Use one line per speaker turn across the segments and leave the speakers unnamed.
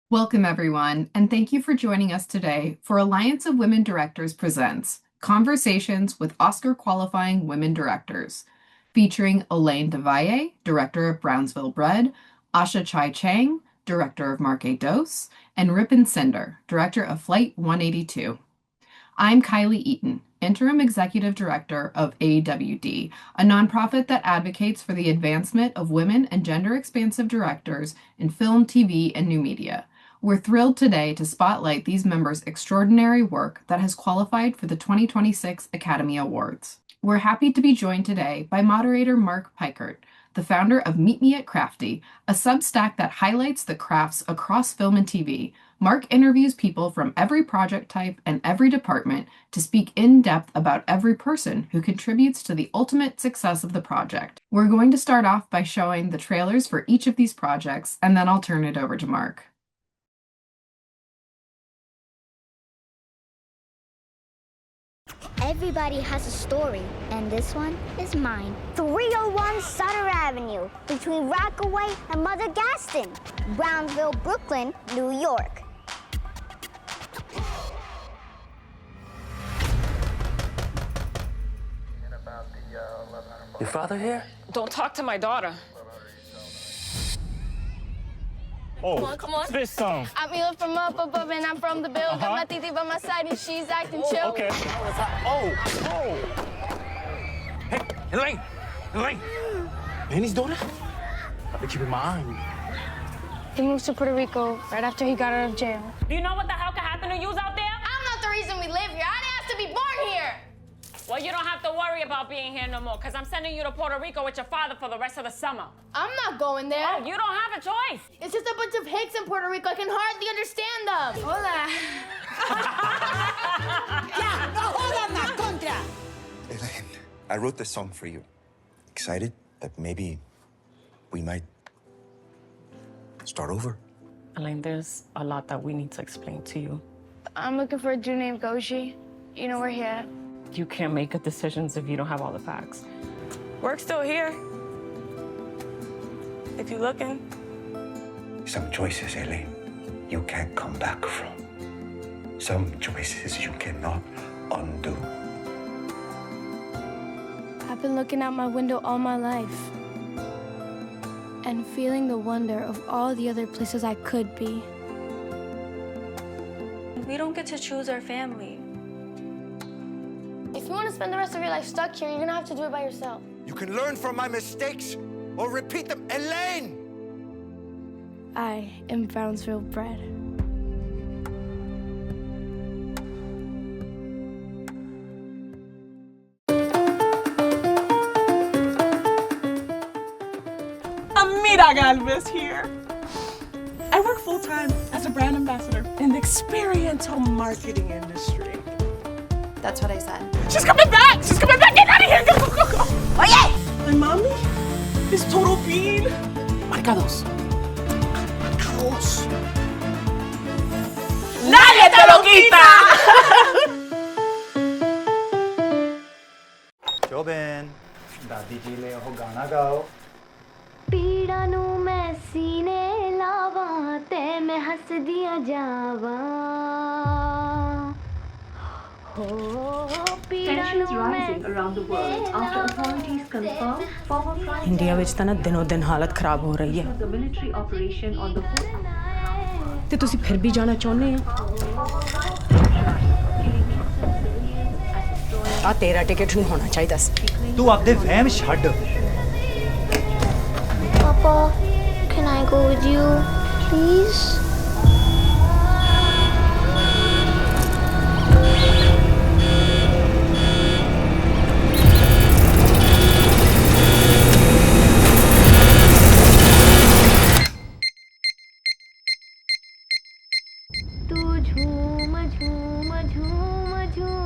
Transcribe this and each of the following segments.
Welcome, everyone, and thank you for joining us today for Alliance of Women Directors Presents Conversations with Oscar-Qualifying Women Directors, featuring Elaine de Valle, Director of Brownsville Bred, Asha Chai-Chang, Director of Marque, and Rippin Sindher, Director of Flight 182. I'm Kylie Eaton, Interim Executive Director of AWD, a nonprofit that advocates for the advancement of women and gender-expansive directors in film, TV, and new media. We're thrilled today to spotlight these members' extraordinary work that has qualified for the 2026 Academy Awards. We're happy to be joined today by moderator Marque Peikert, the founder of Meet Me at Crafty, a Substack that highlights the crafts across film and TV. Marque interviews people from every project type and every department to speak in depth about every person who contributes to the ultimate success of the project. We're going to start off by showing the trailers for each of these projects, and then I'll turn it over to Marque.
Everybody has a story, and this one is mine. 301 Sutter Avenue, between Rockaway and Mother Gaston, Brownsville, Brooklyn, New York.
Your father here?
Don't talk to my daughter.
Oh,
Come on.
this song.
I'm Ela from up above and I'm from the bill. Got my titi by my side and she's acting chill.
Okay. Oh. Hey, Elaine. Manny's daughter? I've been keeping my eye on you.
He moved to Puerto Rico right after he got out of jail.
Do you know what the hell could happen to you out there?
I'm not the reason we live here. I didn't have to be born here.
Well, you don't have to worry about being here no more, because I'm sending you to Puerto Rico with your father for the rest of the summer.
I'm not going there.
Oh, you don't have a choice.
It's just a bunch of hicks in Puerto Rico. I can hardly understand them. Hola.
Elaine, I wrote this song for you. Excited that maybe we might start over?
Elaine, there's a lot that we need to explain to you.
I'm looking for a dude named Goshi. You know where he at?
You can't make good decisions if you don't have all the facts.
Work's still here. If you're looking.
Some choices, Elaine, you can't come back from. Some choices you cannot undo.
I've been looking out my window all my life and feeling the wonder of all the other places I could be.
We don't get to choose our family.
If you want to spend the rest of your life stuck here, you're gonna have to do it by yourself.
You can learn from my mistakes or repeat them. Elaine!
I am Brownsville Bred.
Amita Galvez here. I work full-time as a brand ambassador in the experiential marketing industry.
That's what I said.
She's coming back! She's coming back! Get out of here! Go!
Oh, yeah!
My mommy is total bean.
Marcados.
¡Nadie te lo quita!
Jobin, दादी जी ले हो गाना गाओ.
पीड़ा नू मैं सीने लावा ते मैं हंस दिया जावा
Tensions rising around the world after authorities confirm former Prime
India ਵਿੱਚ ਤਾਂ ਨਾ ਦਿਨੋਂ ਦਿਨ ਹਾਲਤ ਖਰਾਬ ਹੋ ਰਹੀ ਹੈ
the military operation on the whole.
ਤੇ ਤੁਸੀਂ ਫਿਰ ਵੀ ਜਾਣਾ ਚਾਹੁੰਦੇ ਆ ਆ ਤੇਰਾ ਟਿਕਟ ਨਹੀਂ ਹੋਣਾ ਚਾਹੀਦਾ ਸੀ
तू आपदे वहम छड्ड.
Papa, can I go with you, please? तू झूम झूम झूम झूम.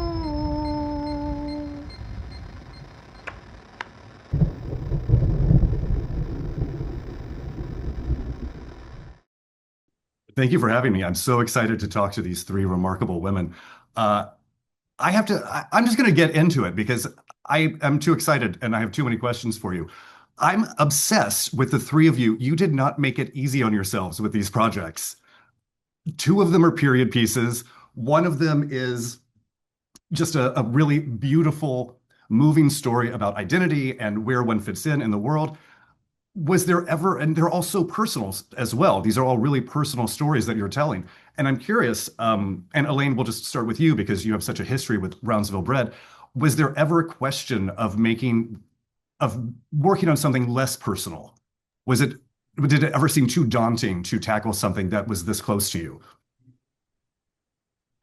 Thank you for having me. I'm so excited to talk to these three remarkable women. I'm just going to get into it because I am too excited and I have too many questions for you. I'm obsessed with the three of you. You did not make it easy on yourselves with these projects. Two of them are period pieces. One of them is just a really beautiful, moving story about identity and where one fits in the world. Was there ever, and they're all so personal as well. These are all really personal stories that you're telling. And I'm curious, and Elaine, we'll just start with you because you have such a history with Brownsville Bred. Was there ever a question of working on something less personal? Did it ever seem too daunting to tackle something that was this close to you?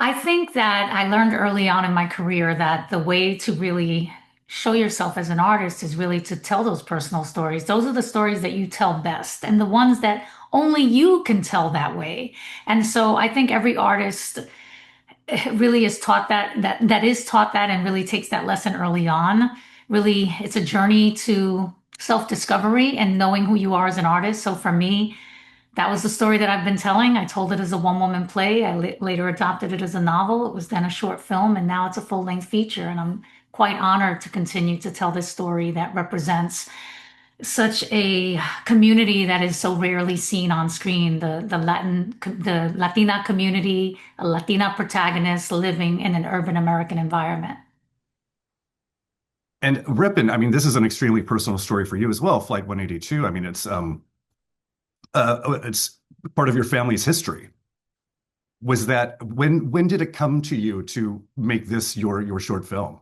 I think that I learned early on in my career that the way to really show yourself as an artist is really to tell those personal stories. Those are the stories that you tell best and the ones that only you can tell that way. And so I think every artist really is taught that is taught that and really takes that lesson early on. Really, it's a journey to self-discovery and knowing who you are as an artist. So for me, that was the story that I've been telling. I told it as a one-woman play. I later adopted it as a novel. It was then a short film, and now it's a full-length feature. And I'm quite honored to continue to tell this story that represents such a community that is so rarely seen on screen. The Latina community, a Latina protagonist living in an urban American environment.
And Rippin, I mean, this is an extremely personal story for you as well. Flight 182. I mean, it's part of your family's history. Was that when did it come to you to make this your short film?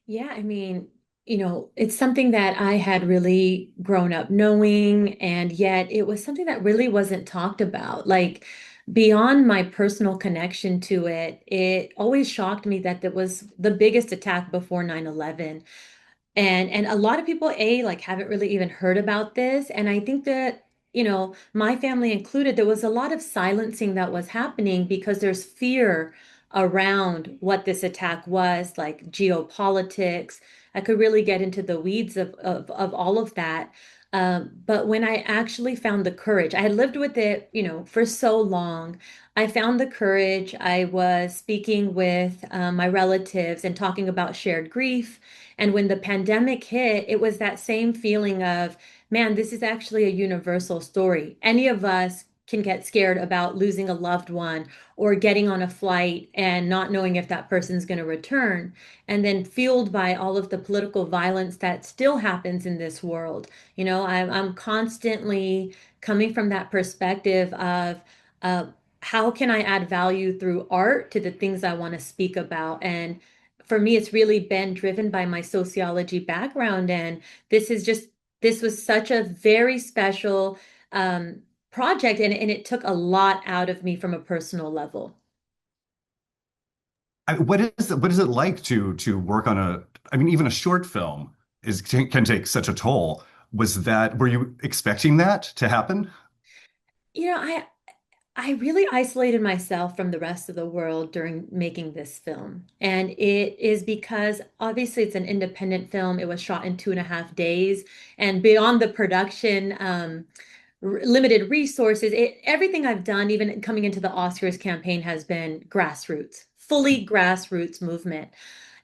Yeah, I mean, it's something that I had really grown up knowing, and yet it was something that really wasn't talked about. Like beyond my personal connection to it, it always shocked me that that was the biggest attack before 9/11. And a lot of people like haven't really even heard about this. And I think that, my family included, there was a lot of silencing that was happening because there's fear around what this attack was, like geopolitics. I could really get into the weeds of all of that. But when I actually found the courage, I had lived with it, for so long. I found the courage. I was speaking with my relatives and talking about shared grief. And when the pandemic hit, it was that same feeling of, man, this is actually a universal story. Any of us can get scared about losing a loved one or getting on a flight and not knowing if that person's going to return. And then fueled by all of the political violence that still happens in this world. I'm constantly coming from that perspective of how can I add value through art to the things I want to speak about? And for me, it's really been driven by my sociology background. And this was such a very special project, and it took a lot out of me from a personal level.
What is it like to work on I mean, even a short film can take such a toll. Were you expecting that to happen?
You know, I I really isolated myself from the rest of the world during making this film. And it is because obviously it's an independent film. It was shot in 2.5 days. And beyond the production, limited resources, everything I've done, even coming into the Oscars campaign, has been grassroots, fully grassroots movement.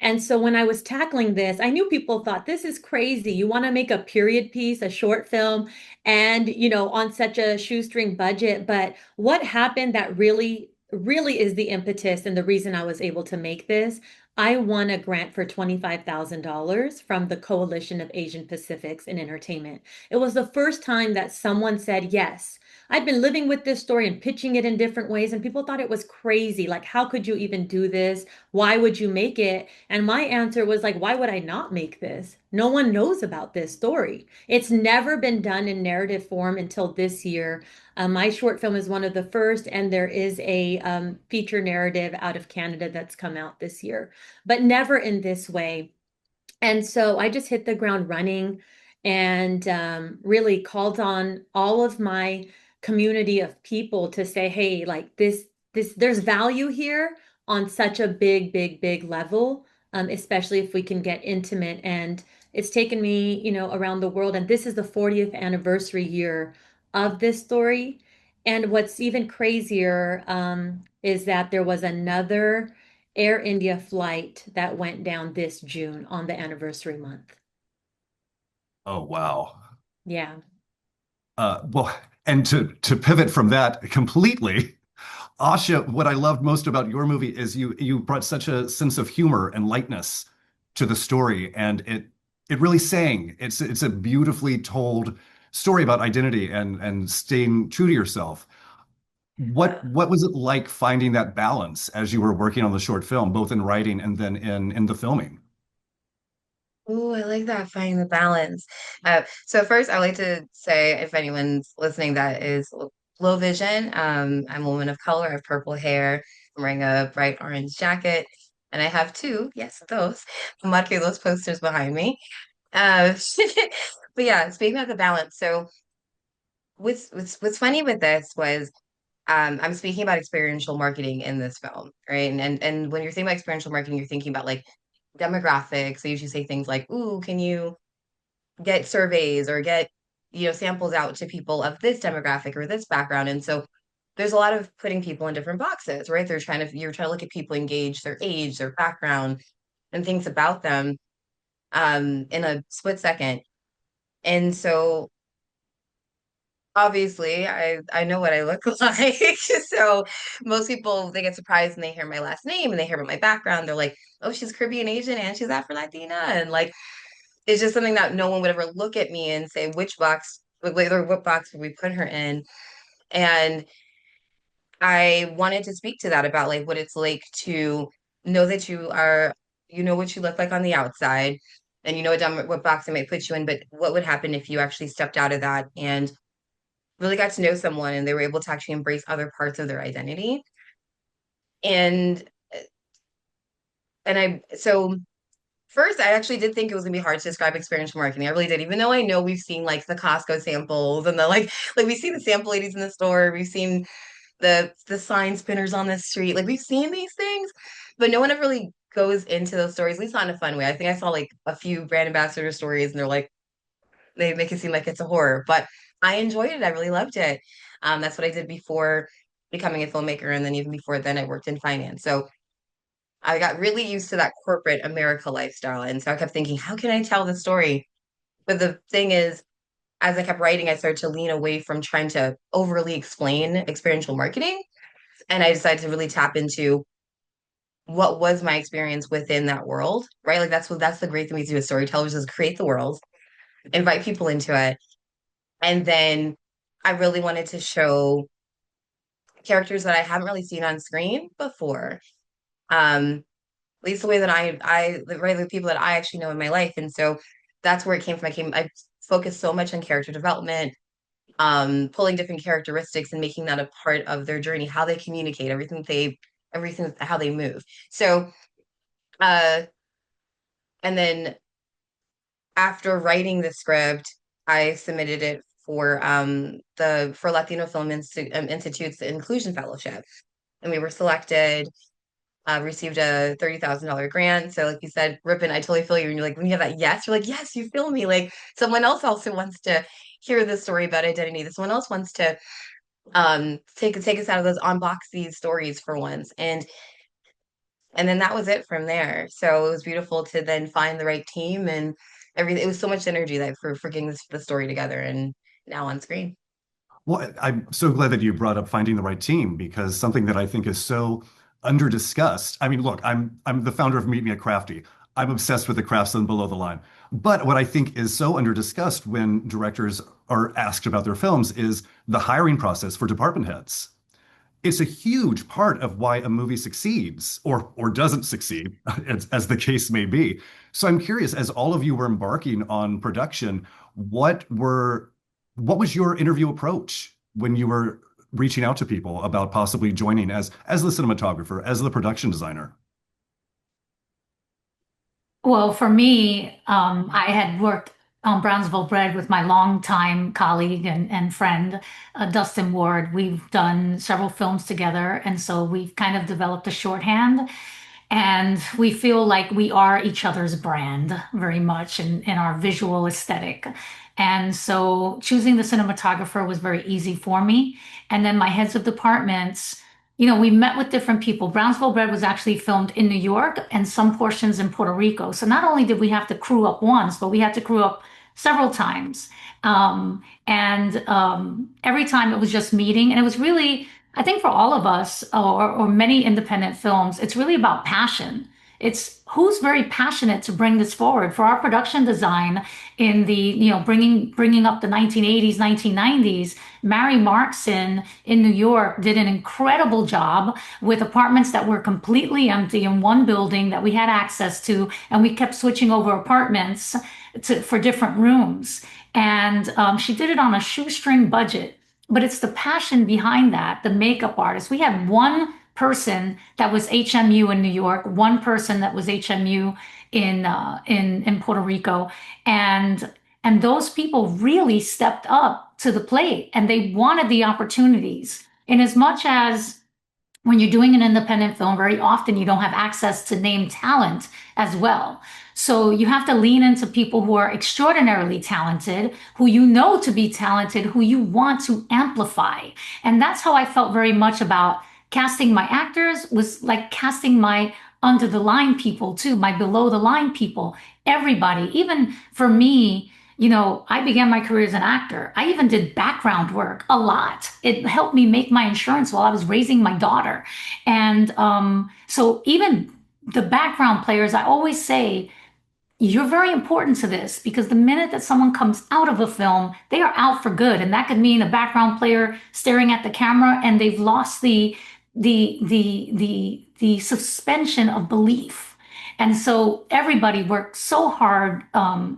And so when I was tackling this, I knew people thought this is crazy. You want to make a period piece, a short film, and on such a shoestring budget. But what happened that really, really is the impetus and the reason I was able to make this. I won a grant for $25,000 from the Coalition of Asian Pacifics in Entertainment. It was the first time that someone said yes. I'd been living with this story and pitching it in different ways, and people thought it was crazy. Like, how could you even do this? Why would you make it? And my answer was like, why would I not make this? No one knows about this story. It's never been done in narrative form until this year. My short film is one of the first, and there is a feature narrative out of Canada that's come out this year, but never in this way. And so I just hit the ground running and really called on all of my community of people to say, hey, like there's value here on such a big, big, big level, especially if we can get intimate. And it's taken me, around the world. And this is the 40th anniversary year of this story. And what's even crazier is that there was another Air India flight that went down this June on the anniversary month.
Oh, wow.
Yeah.
Well, and to pivot from that completely, Asha, what I loved most about your movie is you brought such a sense of humor and lightness to the story, and it really sang. It's a beautifully told story about identity and staying true to yourself. What was it like finding that balance as you were working on the short film, both in writing and then in the filming?
Ooh, I like that, finding the balance. So first, I like to say, if anyone's listening that is low vision, I'm a woman of color. I have purple hair. I'm wearing a bright orange jacket, and I have two, yes, those Marque, those posters behind me. Uh, but yeah, speaking of the balance, so what's funny with this was I'm speaking about experiential marketing in this film, right? And when you're thinking about experiential marketing, you're thinking about like demographics. I usually say things like, "Ooh, can you get surveys or get, samples out to people of this demographic or this background?" And so there's a lot of putting people in different boxes, right? You're trying to look at people, engage their age, their background, and things about them in a split second. And so obviously I know what I look like. So most people, they get surprised and they hear my last name and they hear about my background. They're like, "Oh, she's Caribbean Asian and she's Afro Latina." And like it's just something that no one would ever look at me and say which box, like, or what box would we put her in. And I wanted to speak to that about like what it's like to know that you know what you look like on the outside, and you know what box it might put you in, but what would happen if you actually stepped out of that and really got to know someone and they were able to actually embrace other parts of their identity. And so first I actually did think it was gonna be hard to describe experiential marketing. I really did, even though I know we've seen like the Costco samples and the like we've seen the sample ladies in the store, we've seen the sign spinners on the street, like we've seen these things, but no one ever really goes into those stories, at least not in a fun way. I think I saw like a few brand ambassador stories and they're like they make it seem like it's a horror, but I enjoyed it. I really loved it. That's what I did before becoming a filmmaker. And then even before then, I worked in finance. So I got really used to that corporate America lifestyle. And so I kept thinking, how can I tell the story? But the thing is, as I kept writing, I started to lean away from trying to overly explain experiential marketing. And I decided to really tap into what was my experience within that world, right? Like that's the great thing we do with storytellers is create the world, invite people into it. And then I really wanted to show characters that I haven't really seen on screen before. At least the way that the regular people that I actually know in my life. And so that's where it came from. I focused so much on character development, pulling different characteristics and making that a part of their journey, how they communicate, everything, how they move. So, uh, and then after writing the script, I submitted it for Latino Institute's Inclusion Fellowship, and we were selected. Received a $30,000 grant. So, like you said, Rippin, I totally feel you. And you're like, when you have that yes, you're like, yes, you feel me. Like someone else also wants to hear this story about identity. That someone else wants to take us out of those unbox these stories for once. And then that was it from there. So it was beautiful to then find the right team and everything. It was so much energy that for getting the story together and now on screen.
Well, I'm so glad that you brought up finding the right team because something that I think is so under discussed. I mean, look, I'm the founder of Meet Me at Crafty. I'm obsessed with the crafts and below the line. But what I think is so under discussed when directors are asked about their films is the hiring process for department heads. It's a huge part of why a movie succeeds or doesn't succeed, as the case may be. So I'm curious, as all of you were embarking on production, what was your interview approach when you were reaching out to people about possibly joining as the cinematographer, as the production designer?
Well, for me, I had worked on Brownsville Bred with my longtime colleague and friend, Dustin Ward. We've done several films together, and so we've kind of developed a shorthand. And we feel like we are each other's brand very much in our visual aesthetic. And so choosing the cinematographer was very easy for me. And then my heads of departments, we met with different people. Brownsville Bred was actually filmed in New York and some portions in Puerto Rico. So not only did we have to crew up once, but we had to crew up several times. And every time it was just meeting. And it was really I think for all of us, or many independent films, it's really about passion. It's who's very passionate to bring this forward. For our production design in the, bringing up the 1980s, 1990s, Mary Markson in New York did an incredible job with apartments that were completely empty in one building that we had access to, and we kept switching over apartments for different rooms. And she did it on a shoestring budget, but it's the passion behind that, the makeup artist. We had one person that was HMU in New York, one person that was HMU in Puerto Rico, and those people really stepped up to the plate, and they wanted the opportunities. In as much as when you're doing an independent film, very often you don't have access to name talent as well. So you have to lean into people who are extraordinarily talented, who you know to be talented, who you want to amplify. And that's how I felt very much about casting my actors, was like casting my under the line people too, my below the line people, everybody. Even for me, I began my career as an actor. I even did background work a lot. It helped me make my insurance while I was raising my daughter. And so even the background players, I always say, you're very important to this, because the minute that someone comes out of a film, they are out for good. And that could mean a background player staring at the camera and they've lost the suspension of belief. And so everybody worked so hard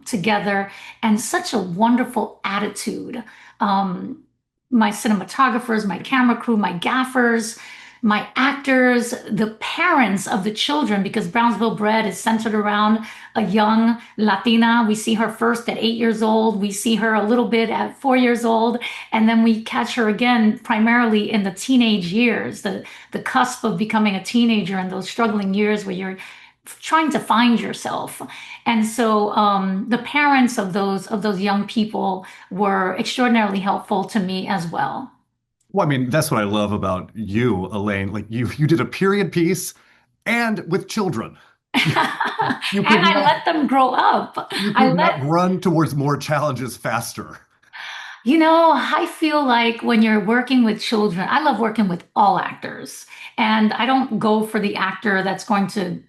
together, and such a wonderful attitude. My cinematographers, my camera crew, my gaffers, my actors, the parents of the children, because Brownsville Bred is centered around a young Latina. We see her first at 8 years old. We see her a little bit at 4 years old. And then we catch her again primarily in the teenage years, the cusp of becoming a teenager, in those struggling years where you're trying to find yourself. And so the parents of those young people were extraordinarily helpful to me as well.
Well, I mean, that's what I love about you, Elaine. Like you did a period piece and with children. You could
And I
not,
let them grow up.
you
I
could not
let,
run towards more challenges faster.
I feel like when you're working with children, I love working with all actors. And I don't go for the actor that's going to,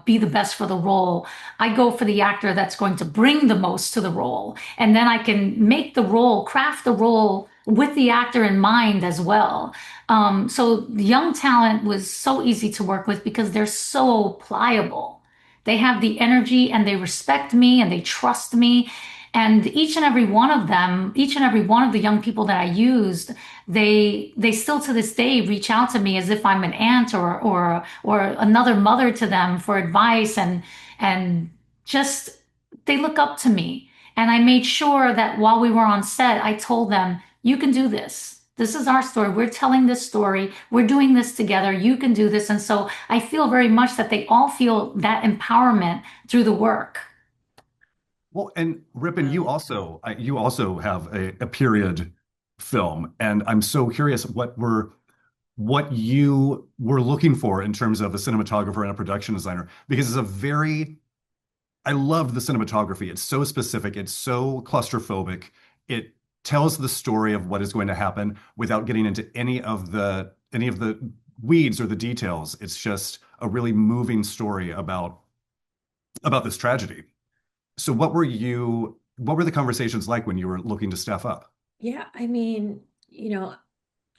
be the best for the role. I go for the actor that's going to bring the most to the role. And then I can make the role, craft the role with the actor in mind as well. So young talent was so easy to work with because they're so pliable. They have the energy and they respect me and they trust me. And each and every one of them, each and every one of the young people that I used, they still to this day reach out to me as if I'm an aunt or another mother to them for advice, and just they look up to me. And I made sure that while we were on set, I told them, you can do this. This is our story. We're telling this story. We're doing this together. You can do this. And so I feel very much that they all feel that empowerment through the work.
Well, and Rippin, you also have a period film, and I'm so curious what you were looking for in terms of a cinematographer and a production designer, because I love the cinematography. It's so specific. It's so claustrophobic. It tells the story of what is going to happen without getting into any of the weeds or the details. It's just a really moving story about this tragedy. So what were the conversations like when you were looking to staff up?
Yeah, I mean,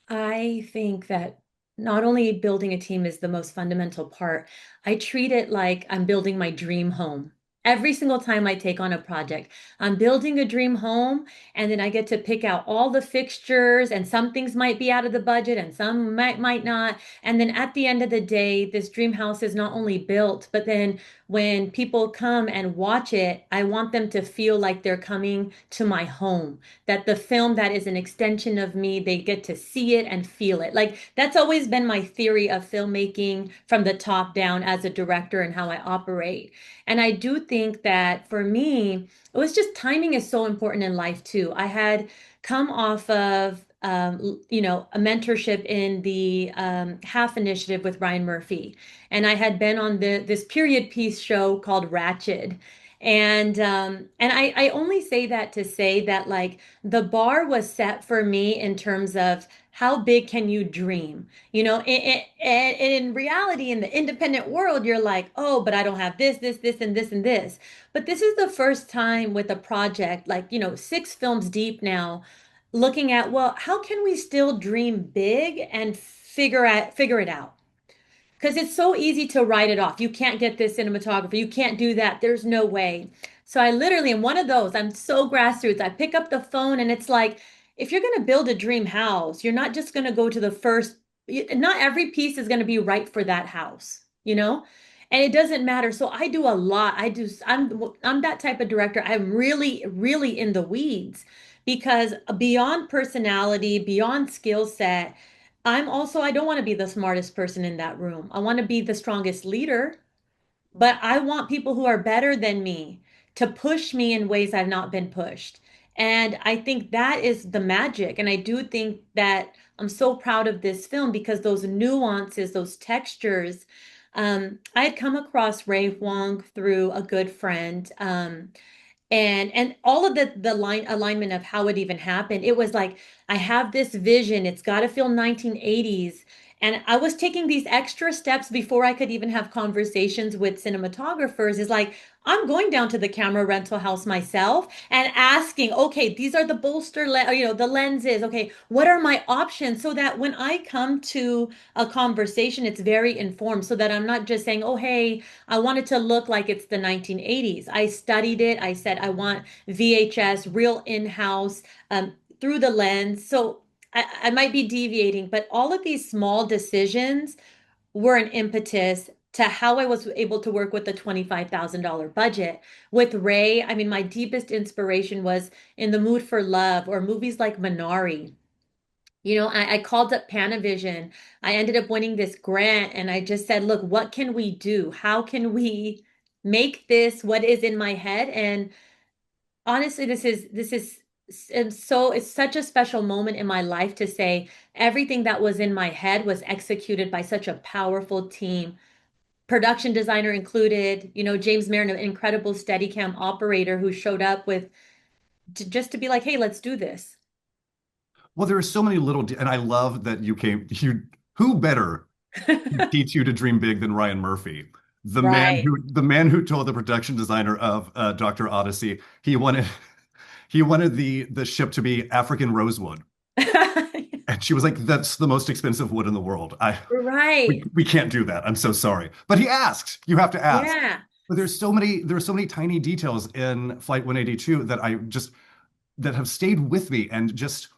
I think that not only building a team is the most fundamental part, I treat it like I'm building my dream home. Every single time I take on a project, I'm building a dream home, and then I get to pick out all the fixtures, and some things might be out of the budget and some might not. And then at the end of the day, this dream house is not only built, but then when people come and watch it, I want them to feel like they're coming to my home, that the film that is an extension of me, they get to see it and feel it. Like that's always been my theory of filmmaking from the top down as a director and how I operate. And I do think that for me, it was just timing is so important in life too. I had come off of a mentorship in the Half Initiative with Ryan Murphy. And I had been on this period piece show called Ratched. And I only say that to say that like the bar was set for me in terms of how big can you dream? You know, in reality, in the independent world, you're like, oh, but I don't have this, and this, and this. But this is the first time with a project, like, you know, 6 films deep now, looking at, well, how can we still dream big and figure it out? Because it's so easy to write it off. You can't get this cinematographer. You can't do that. There's no way. So I literally am one of those. I'm so grassroots. I pick up the phone and it's like, if you're going to build a dream house, you're not just going to go to the first, not every piece is going to be right for that house, you know? And it doesn't matter. So I do a lot. I'm that type of director. I'm really, really in the weeds because beyond personality, beyond skill set, I don't want to be the smartest person in that room. I want to be the strongest leader, but I want people who are better than me to push me in ways I've not been pushed. And I think that is the magic. And I do think that I'm so proud of this film because those nuances, those textures, I had come across Ray Huang through a good friend. And all of the line alignment of how it even happened, it was like I have this vision, it's got to feel 1980s, and I was taking these extra steps before I could even have conversations with cinematographers. Is like I'm going down to the camera rental house myself and asking, okay, these are the the lenses, okay, what are my options, so that when I come to a conversation it's very informed, so that I'm not just saying, oh hey, I want it to look like it's the 1980s. I studied it. I said, I want VHS, real in-house, through the lens. So I might be deviating, but all of these small decisions were an impetus to how I was able to work with the $25,000 budget. With Ray, I mean, my deepest inspiration was In the Mood for Love or movies like Minari. You know, I called up Panavision. I ended up winning this grant and I just said, look, what can we do? How can we make this what is in my head? And honestly, it's such a special moment in my life to say everything that was in my head was executed by such a powerful team. Production designer included, you know, James Marin, an incredible Steadicam operator who showed up with just to be like, hey, let's do this.
Well, there are so many and I love that who better to teach you to dream big than Ryan Murphy?
Right.
The man who told the production designer of Dr. Odyssey he wanted the ship to be African rosewood. And she was like, that's the most expensive wood in the world.
Right.
We can't do that. I'm so sorry. But he asked. You have to ask.
Yeah.
But there's so many tiny details in Flight 182 that have stayed with me and just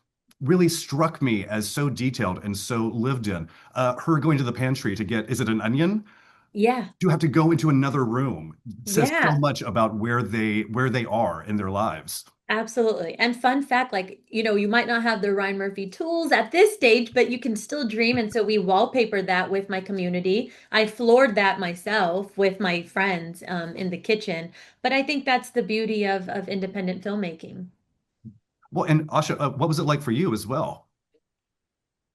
really struck me as so detailed and so lived in. Her going to the pantry to get, is it an onion?
Yeah.
You have to go into another room. It says so
Yeah.
much about where they are in their lives.
Absolutely. And fun fact, like, you know, you might not have the Ryan Murphy tools at this stage, but you can still dream. And so we wallpapered that with my community. I floored that myself with my friends in the kitchen. But I think that's the beauty of independent filmmaking.
Well, and Asha, what was it like for you as well?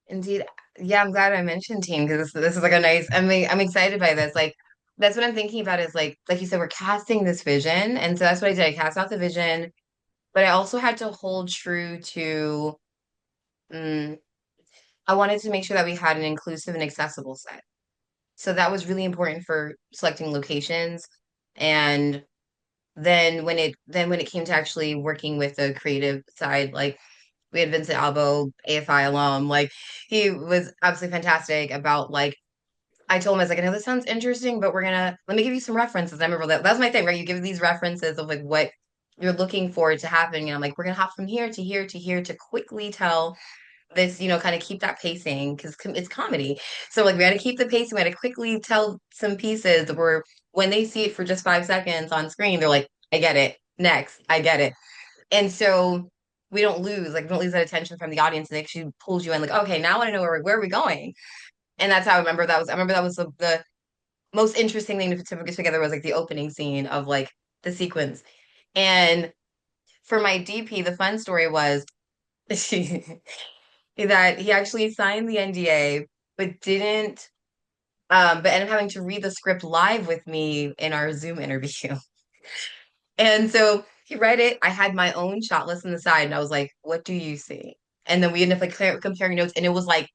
Indeed. Yeah, I'm glad I mentioned team because this is like a nice. I'm excited by this. Like that's what I'm thinking about is like you said, we're casting this vision, and so that's what I did. I cast out the vision, but I also had to hold true to. mm, I wanted to make sure that we had an inclusive and accessible set. So that was really important for selecting locations, and then when it came to actually working with the creative side, like we had Vincent Albo, AFI alum, like he was absolutely fantastic about like I told him I was like, I know this sounds interesting, but let me give you some references. I remember that's my thing, right? You give these references of like what you're looking for to happen. And I'm like, we're gonna hop from here to here to here to quickly tell this, kind of keep that pacing because it's comedy. So like we had to keep the pacing. We had to quickly tell some pieces where when they see it for just 5 seconds on screen, they're like, I get it. Next, I get it. And so we don't lose that attention from the audience. And it actually pulls you in like, okay, now I want to know where are we going? And that's how I remember that was the most interesting thing to put together was like the opening scene of like the sequence. And for my DP, the fun story was that he actually signed the NDA, but didn't, but ended up having to read the script live with me in our Zoom interview. And so he read it. I had my own shot list on the side, and I was like, "What do you see?" And then we ended up like comparing notes, and it was like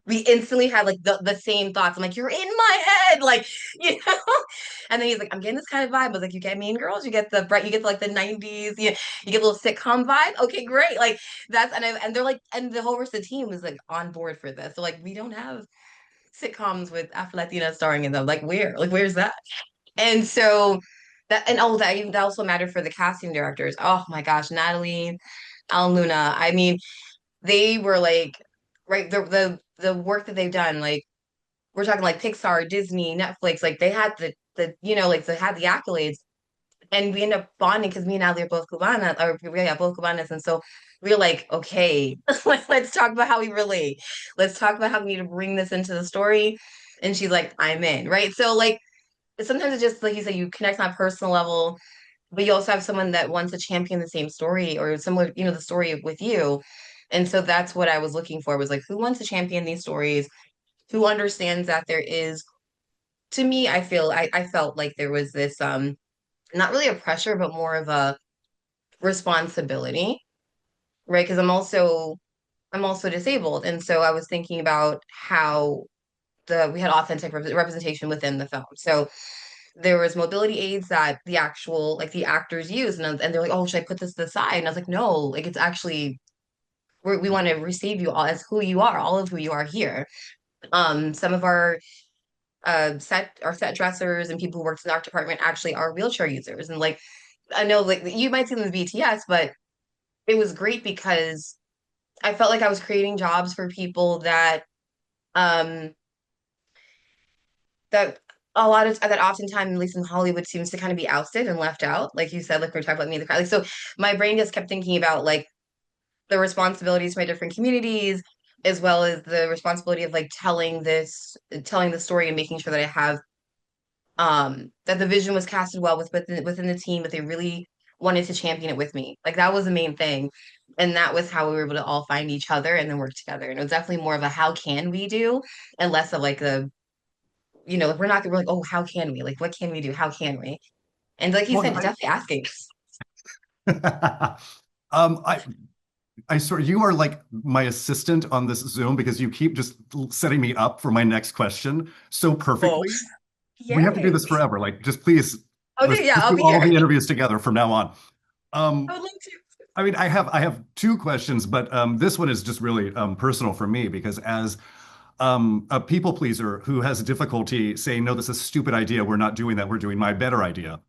we instantly had like the same thoughts. I'm like, "You're in my head," like you know. And then he's like, "I'm getting this kind of vibe." I was like, "You get Mean Girls, you get the bright, you get like the '90s, you get a little sitcom vibe. Okay, great." Like that's and they're like, and the whole rest of the team was like on board for this. So like, we don't have sitcoms with Afro Latina starring in them. Like where? Like where's that? And so that and oh that also mattered for the casting directors. Oh my gosh, Natalie, Al Luna. I mean, they were like right the work that they've done, like we're talking like Pixar, Disney, Netflix, like they had like they had the accolades. And we end up bonding because me and Natalie are both Cubanas, or yeah, both Cubanas. And so we are like, okay, let's talk about how we relate. Let's talk about how we need to bring this into the story. And she's like, I'm in, right? So like sometimes it's just like you said, you connect on a personal level, but you also have someone that wants to champion the same story or similar, the story with you. And so that's what I was looking for was like, who wants to champion these stories? Who understands that there is, to me, I felt like there was this not really a pressure, but more of a responsibility, right? Because I'm also disabled. And so I was thinking about how we had authentic representation within the film. So there was mobility aids that the actual like the actors use, and they're like, oh, should I put this to the side? And I was like, no, like it's actually we want to receive you all as who you are, all of who you are here. Some of our set dressers and people who worked in the art department actually are wheelchair users, and like I know like you might see them as BTS, but it was great because I felt like I was creating jobs for people um that a lot of that oftentimes, at least in Hollywood, seems to kind of be ousted and left out. Like you said, like we are talking about me, the crowd. Like so my brain just kept thinking about like the responsibilities to my different communities, as well as the responsibility of like telling the story and making sure that I have that the vision was casted well within the team, but they really wanted to champion it with me. Like that was the main thing. And that was how we were able to all find each other and then work together. And it was definitely more of a how can we do and less of like like we're like, oh, how can we? Like what can we do? How can we? And like you
Well,
said, definitely asking.
I I swear you are like my assistant on this Zoom because you keep just setting me up for my next question so perfectly. We have to do this
Yes.
forever. Like, just please, let's
Okay, yeah,
just
I'll
do
be
all
here.
the interviews together from now on.
I would love to.
I mean, I have two questions, but this one is just really personal for me because as a people pleaser who has difficulty saying, no, this is a stupid idea. We're not doing that. We're doing my better idea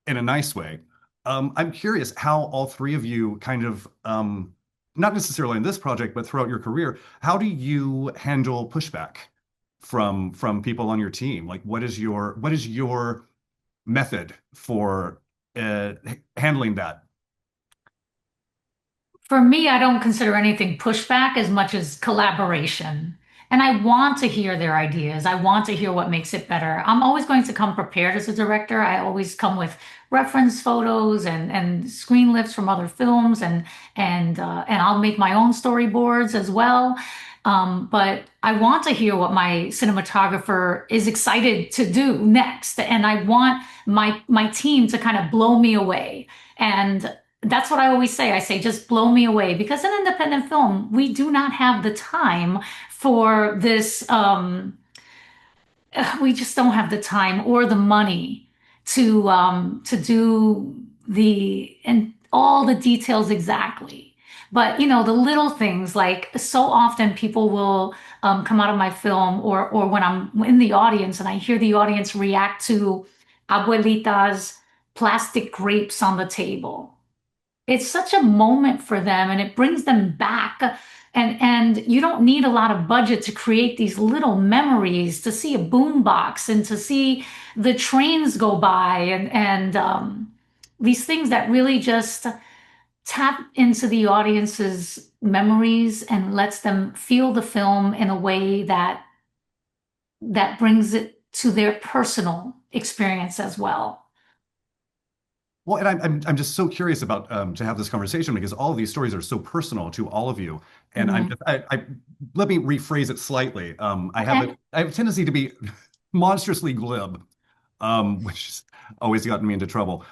in a nice way. I'm curious how all three of you kind of, not necessarily in this project, but throughout your career, how do you handle pushback from people on your team? Like, what is your method for handling that?
For me, I don't consider anything pushback as much as collaboration. And I want to hear their ideas. I want to hear what makes it better. I'm always going to come prepared as a director. I always come with reference photos and screen lifts from other films and I'll make my own storyboards as well. But I want to hear what my cinematographer is excited to do next. And I want my team to kind of blow me away. And that's what I always say. I say, just blow me away because in independent film, we do not have the time for this. We just don't have the time or the money to do the and all the details exactly. But the little things like so often people will come out of my film or when I'm in the audience and I hear the audience react to Abuelita's plastic grapes on the table. It's such a moment for them and it brings them back. And you don't need a lot of budget to create these little memories, to see a boombox and to see the trains go by and these things that really just tap into the audience's memories and lets them feel the film in a way that brings it to their personal experience as well.
Well, and I'm just so curious about to have this conversation because all of these stories are so personal to all of you, and
Mhm.
let me rephrase it slightly. I have
Okay.
a tendency to be monstrously glib, which is always gotten me into trouble.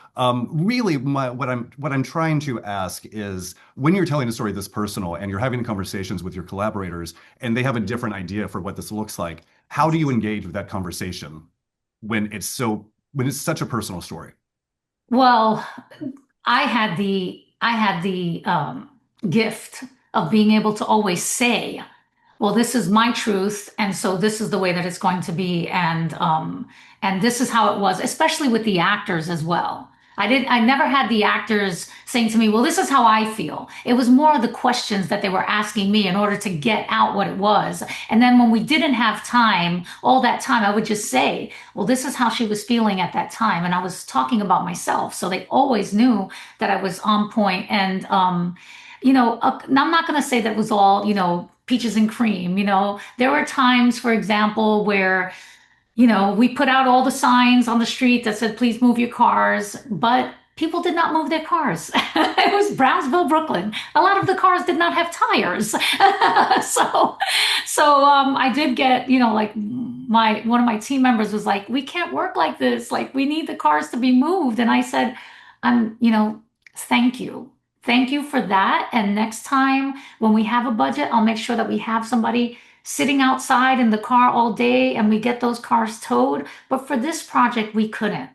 Really, what I'm trying to ask is when you're telling a story this personal and you're having conversations with your collaborators and they have a different idea for what this looks like, how do you engage with that conversation when it's such a personal story?
Well, I had the gift of being able to always say, well, this is my truth, and so this is the way that it's going to be, and this is how it was, especially with the actors as well. I never had the actors saying to me, well, this is how I feel. It was more of the questions that they were asking me in order to get out what it was. And then when we didn't have time, all that time, I would just say, well, this is how she was feeling at that time. And I was talking about myself. So they always knew that I was on point. And, I'm not going to say that was all, peaches and cream. There were times, for example, where we put out all the signs on the street that said, please move your cars, but people did not move their cars. It was Brownsville, Brooklyn. A lot of the cars did not have tires. So I did get, like one of my team members was like, we can't work like this. Like we need the cars to be moved. And I said, thank you. Thank you for that. And next time when we have a budget, I'll make sure that we have somebody sitting outside in the car all day and we get those cars towed. But for this project, we couldn't.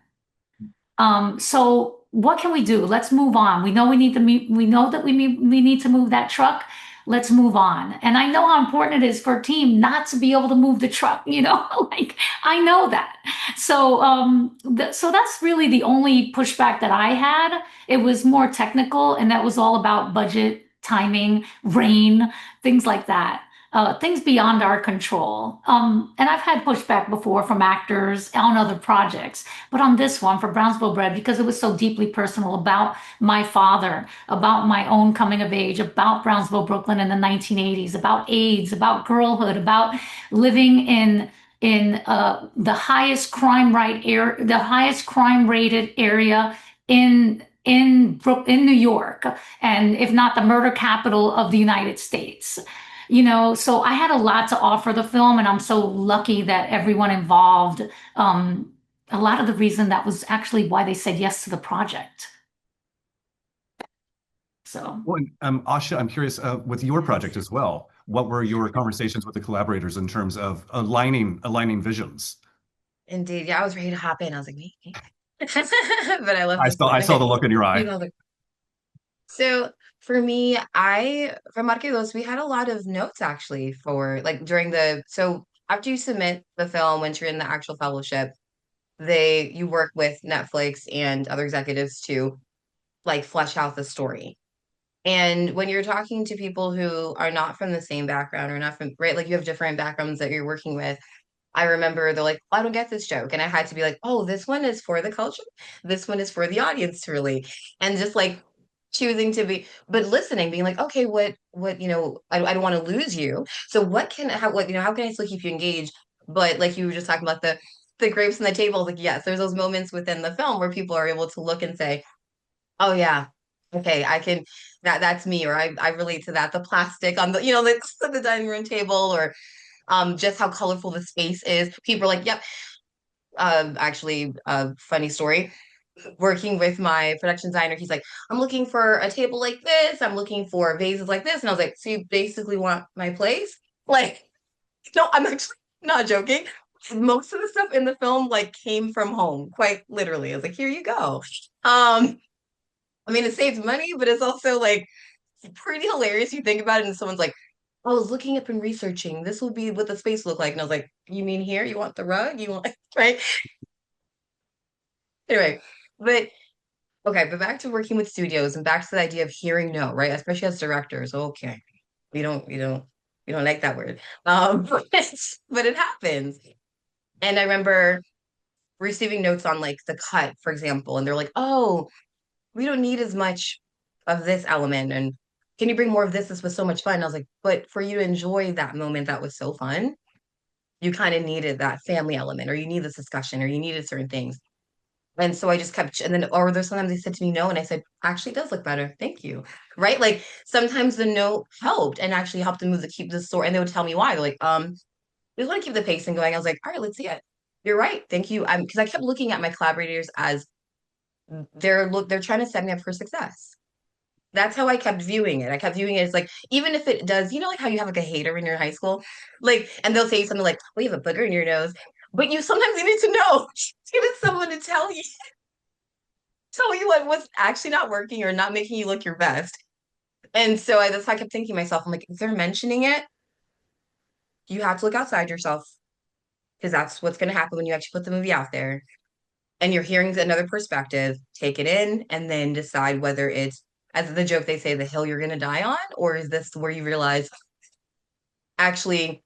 So what can we do? Let's move on. We know we know that we need to move that truck. Let's move on. And I know how important it is for a team not to be able to move the truck, like I know that. So, so that's really the only pushback that I had. It was more technical, and that was all about budget, timing, rain, things like that. Things beyond our control. And I've had pushback before from actors on other projects, but on this one for Brownsville Bred, because it was so deeply personal about my father, about my own coming of age, about Brownsville, Brooklyn in the 1980s, about AIDS, about girlhood, about living in the highest crime rated area in New York, and if not the murder capital of the United States. So I had a lot to offer the film, and I'm so lucky that everyone involved, a lot of the reason that was actually why they said yes to the project. So,
Well, Asha, I'm curious with your project as well. What were your conversations with the collaborators in terms of aligning visions?
Indeed. Yeah, I was ready to hop in. I was like, me. But I love
I
this.
saw the look in your eye.
So for me, from Marque, we had a lot of notes actually for like so after you submit the film, once you're in the actual fellowship, you work with Netflix and other executives to like flesh out the story. And when you're talking to people who are not from the same background or not from, right, like you have different backgrounds that you're working with, I remember they're like, I don't get this joke. And I had to be like, oh, this one is for the culture. This one is for the audience to really, and just like choosing to be, but listening, being like, okay, I don't want to lose you. So how can I still keep you engaged? But like you were just talking about the grapes on the table, like, yes, there's those moments within the film where people are able to look and say, oh yeah, okay, I can, that's me, or I relate to that. The plastic on the dining room table, or just how colorful the space is. People are like, yep. Actually, funny story. Working with my production designer, he's like, I'm looking for a table like this. I'm looking for vases like this. And I was like, so you basically want my place? Like, no, I'm actually not joking. Most of the stuff in the film like came from home, quite literally. I was like, here you go. I mean, it saves money, but it's also like pretty hilarious. You think about it, and someone's like, I was looking up and researching. This will be what the space look like. And I was like, you mean here? You want the rug? You want, right? Anyway, but okay, but back to working with studios and back to the idea of hearing no, right? Especially as directors. Okay. We don't like that word. But it happens. And I remember receiving notes on like the cut, for example, and they're like, oh, we don't need as much of this element. And can you bring more of this? This was so much fun. I was like, but for you to enjoy that moment that was so fun, you kind of needed that family element, or you need this discussion, or you needed certain things. And so I just kept, and then, or there's sometimes they said to me no, and I said, actually, it does look better. Thank you. Right? Like sometimes the no helped and actually helped to keep the story. And they would tell me why. They're like, we just want to keep the pacing going. I was like, all right, let's see it. You're right. Thank you. Because I kept looking at my collaborators as they're trying to set me up for success. That's how I kept viewing it. I kept viewing it as like, even if it does, like how you have like a hater in your high school, like, and they'll say something like, "Well, you have a booger in your nose," but you need to know, you need someone to tell you what's actually not working or not making you look your best. And so that's how I kept thinking to myself, I'm like, if they're mentioning it, you have to look outside yourself because that's what's going to happen when you actually put the movie out there and you're hearing another perspective, take it in, and then decide whether it's, as the joke they say, the hill you're going to die on, or is this where you realize actually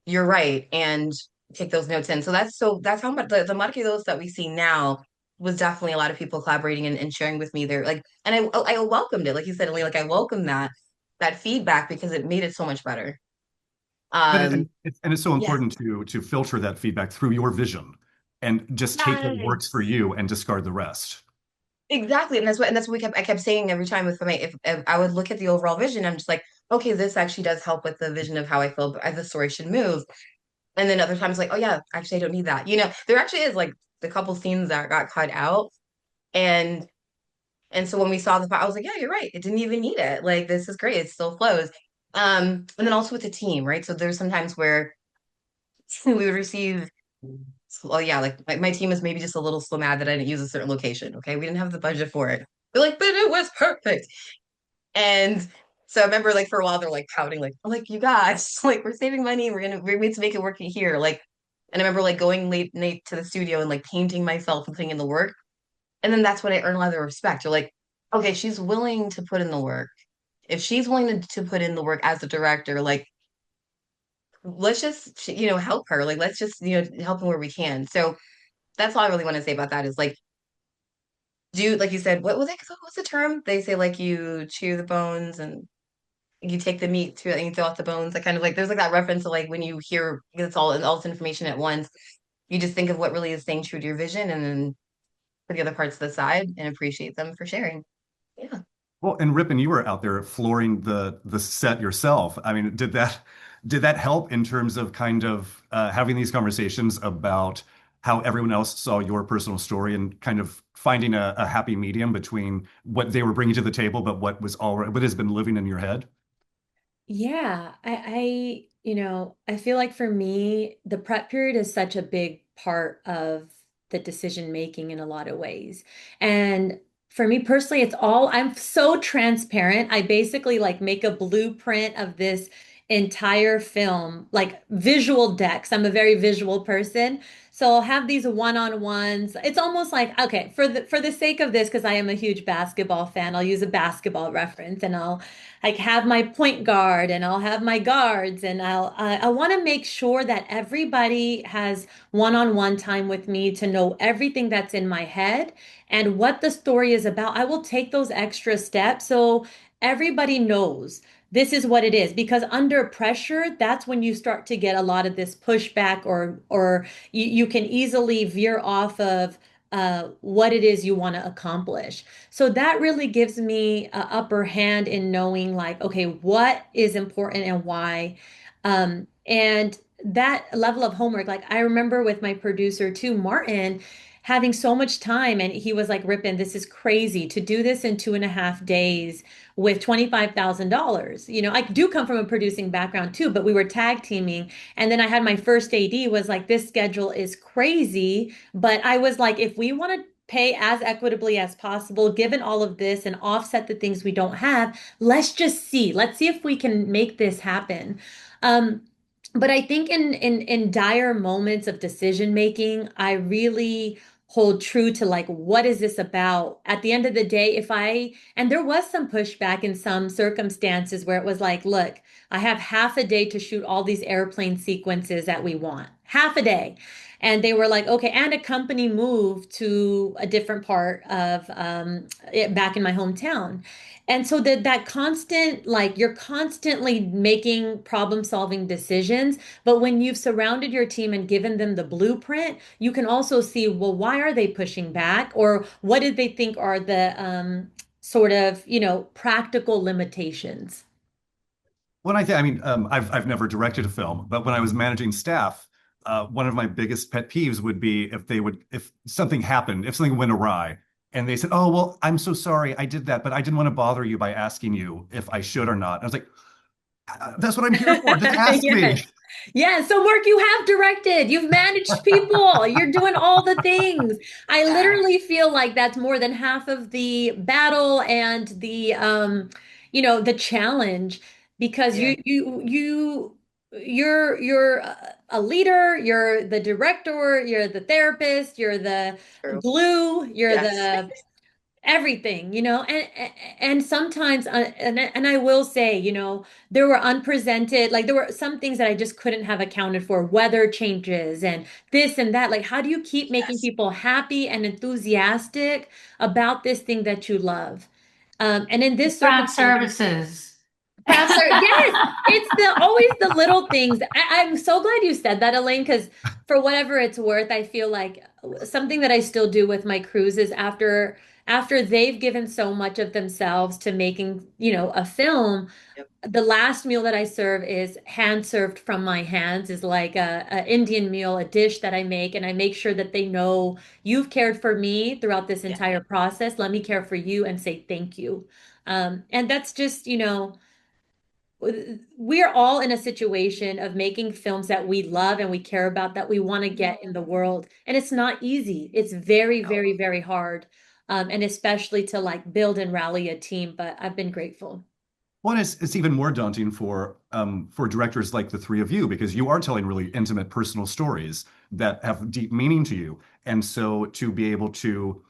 you're right and take those notes in. That's how much the Marque that we see now was definitely a lot of people collaborating and sharing with me there. Like, and I welcomed it, like you said, Elaine, like I welcomed that feedback because it made it so much better.
But
Um,
it's so
yeah,
important to filter that feedback through your vision and just take what works for
yes,
you and discard the rest.
exactly. And that's what I kept saying every time with my if I would look at the overall vision, I'm just like, okay, this actually does help with the vision of how I feel as the story should move. And then other times like, oh yeah, actually I don't need that. There actually is like the couple scenes that got cut out. And so when we saw I was like, yeah, you're right. It didn't even need it. Like this is great. It still flows. And then also with the team, right? So there's sometimes where we would receive, well, yeah, like my team is maybe just a little slow mad that I didn't use a certain location. Okay. We didn't have the budget for it. They're like, but it was perfect. And so I remember like for a while they're like pouting, like, I'm like, you guys, like we're saving money, we're going to make it work here. Like, and I remember like going late to the studio and like painting myself and putting in the work. And then that's when I earned a lot of the respect. You're like, okay, she's willing to put in the work. If she's willing to put in the work as a director, like let's just help her. Like let's just help them where we can. So that's all I really want to say about that is like do like you said, what's the term? They say like you chew the bones and you take the meat to and you throw out the bones. Like kind of like there's like that reference to like when you hear it's all this information at once, you just think of what really is staying true to your vision and then put the other parts to the side and appreciate them for sharing. Yeah.
Well, and Rippin, you were out there flooring the set yourself. I mean, did that help in terms of kind of having these conversations about how everyone else saw your personal story and kind of finding a happy medium between what they were bringing to the table, but what has been living in your head?
Yeah, I feel like for me, the prep period is such a big part of the decision making in a lot of ways. And for me personally, I'm so transparent. I basically like make a blueprint of this entire film, like visual decks. I'm a very visual person. So I'll have these one-on-ones. It's almost like, okay, for the sake of this, because I am a huge basketball fan, I'll use a basketball reference and I'll like have my point guard and I'll have my guards and I want to make sure that everybody has one-on-one time with me to know everything that's in my head and what the story is about. I will take those extra steps so everybody knows this is what it is because under pressure, that's when you start to get a lot of this pushback or you can easily veer off of what it is you want to accomplish. So that really gives me an upper hand in knowing like, okay, what is important and why. And that level of homework, like I remember with my producer too, Martin, having so much time and he was like, Rippin, this is crazy to do this in 2.5 days with $25,000. I do come from a producing background too, but we were tag teaming. And then I had my first AD was like, this schedule is crazy. But I was like, if we want to pay as equitably as possible, given all of this and offset the things we don't have, let's see if we can make this happen. Um, but I think in dire moments of decision making, I really hold true to like what is this about? At the end of the day, if I and there was some pushback in some circumstances where it was like, look, I have half a day to shoot all these airplane sequences that we want. Half a day. And they were like, okay, and a company moved to a different part of back in my hometown. And so that constant, like you're constantly making problem solving decisions. But when you've surrounded your team and given them the blueprint, you can also see, well, why are they pushing back? Or what did they think are the sort of, practical limitations?
I mean, I've never directed a film, but when I was managing staff, one of my biggest pet peeves would be if something happened, if something went awry, and they said, "Oh, well, I'm so sorry, I did that, but I didn't want to bother you by asking you if I should or not." And I was like, "That's what I'm here for. Just ask me."
Yes. Yeah. So, Mark, you have directed, you've managed people, you're doing all the things. I literally feel like that's more than half of the battle and the challenge because you're a leader, you're the director, you're the therapist, you're the
True.
glue, you're
Yes.
the everything, and sometimes and I will say, there were unpresented, like there were some things that I just couldn't have accounted for, weather changes and this and that. Like, how do you keep making people happy and enthusiastic about this thing that you love? And in this
Craft
circumstance,
services.
yes, it's always the little things. I'm so glad you said that, Elaine, because for whatever it's worth, I feel like something that I still do with my crews is after they've given so much of themselves to making, a film, the last meal that I serve is hand served from my hands, is like a Indian meal, a dish that I make, and I make sure that they know you've cared for me throughout this entire process. Let me care for you and say thank you. And that's just, we're all in a situation of making films that we love and we care about, that we want to get in the world. And it's not easy. It's very, very, very hard. And especially to like build and rally a team, but I've been grateful.
One is it's even more daunting for directors like the three of you because you are telling really intimate personal stories that have deep meaning to you. And so to be able to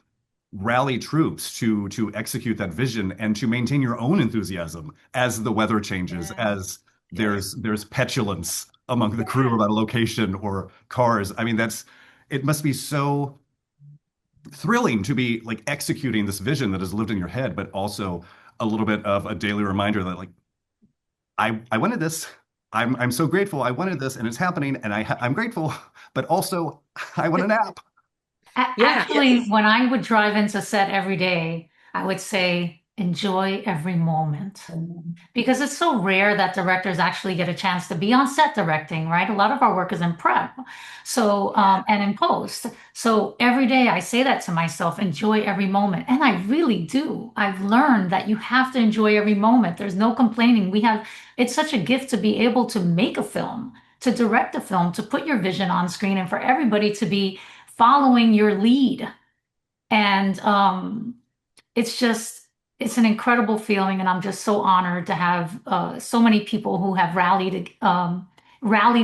rally troops to execute that vision and to maintain your own enthusiasm as the weather changes, as there's petulance among the crew about a location or cars. I mean, it must be so thrilling to be like executing this vision that has lived in your head, but also a little bit of a daily reminder that like I wanted this. I'm so grateful I wanted this and it's happening and I'm grateful, but also I want a nap.
Actually, when I would drive into set every day, I would say, enjoy every moment. Because it's so rare that directors actually get a chance to be on set directing, right? A lot of our work is in prep. So, and in post. So every day I say that to myself, enjoy every moment. And I really do. I've learned that you have to enjoy every moment. There's no complaining. It's such a gift to be able to make a film, to direct a film, to put your vision on screen and for everybody to be following your lead. And it's an incredible feeling. And I'm just so honored to have so many people who have rallied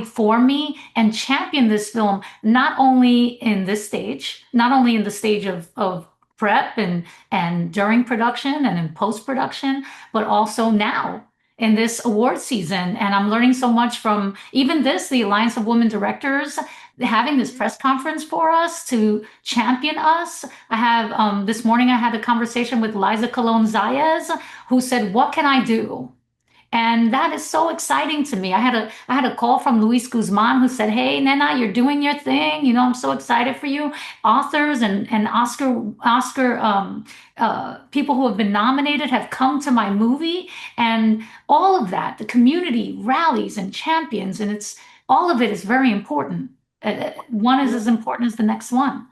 for me and championed this film, not only in this stage, not only in the stage of prep and during production and in post-production, but also now in this award season. And I'm learning so much from even the Alliance of Women Directors, having this press conference for us to champion us. I have this morning I had a conversation with Liza Colon Zayas, who said, "What can I do?" And that is so exciting to me. I had a call from Luis Guzman who said, "Hey, Nena, you're doing your thing. I'm so excited for you." Authors and Oscar people who have been nominated have come to my movie, and all of that, the community rallies and champions, and all of it is very important. One is as important as the next one.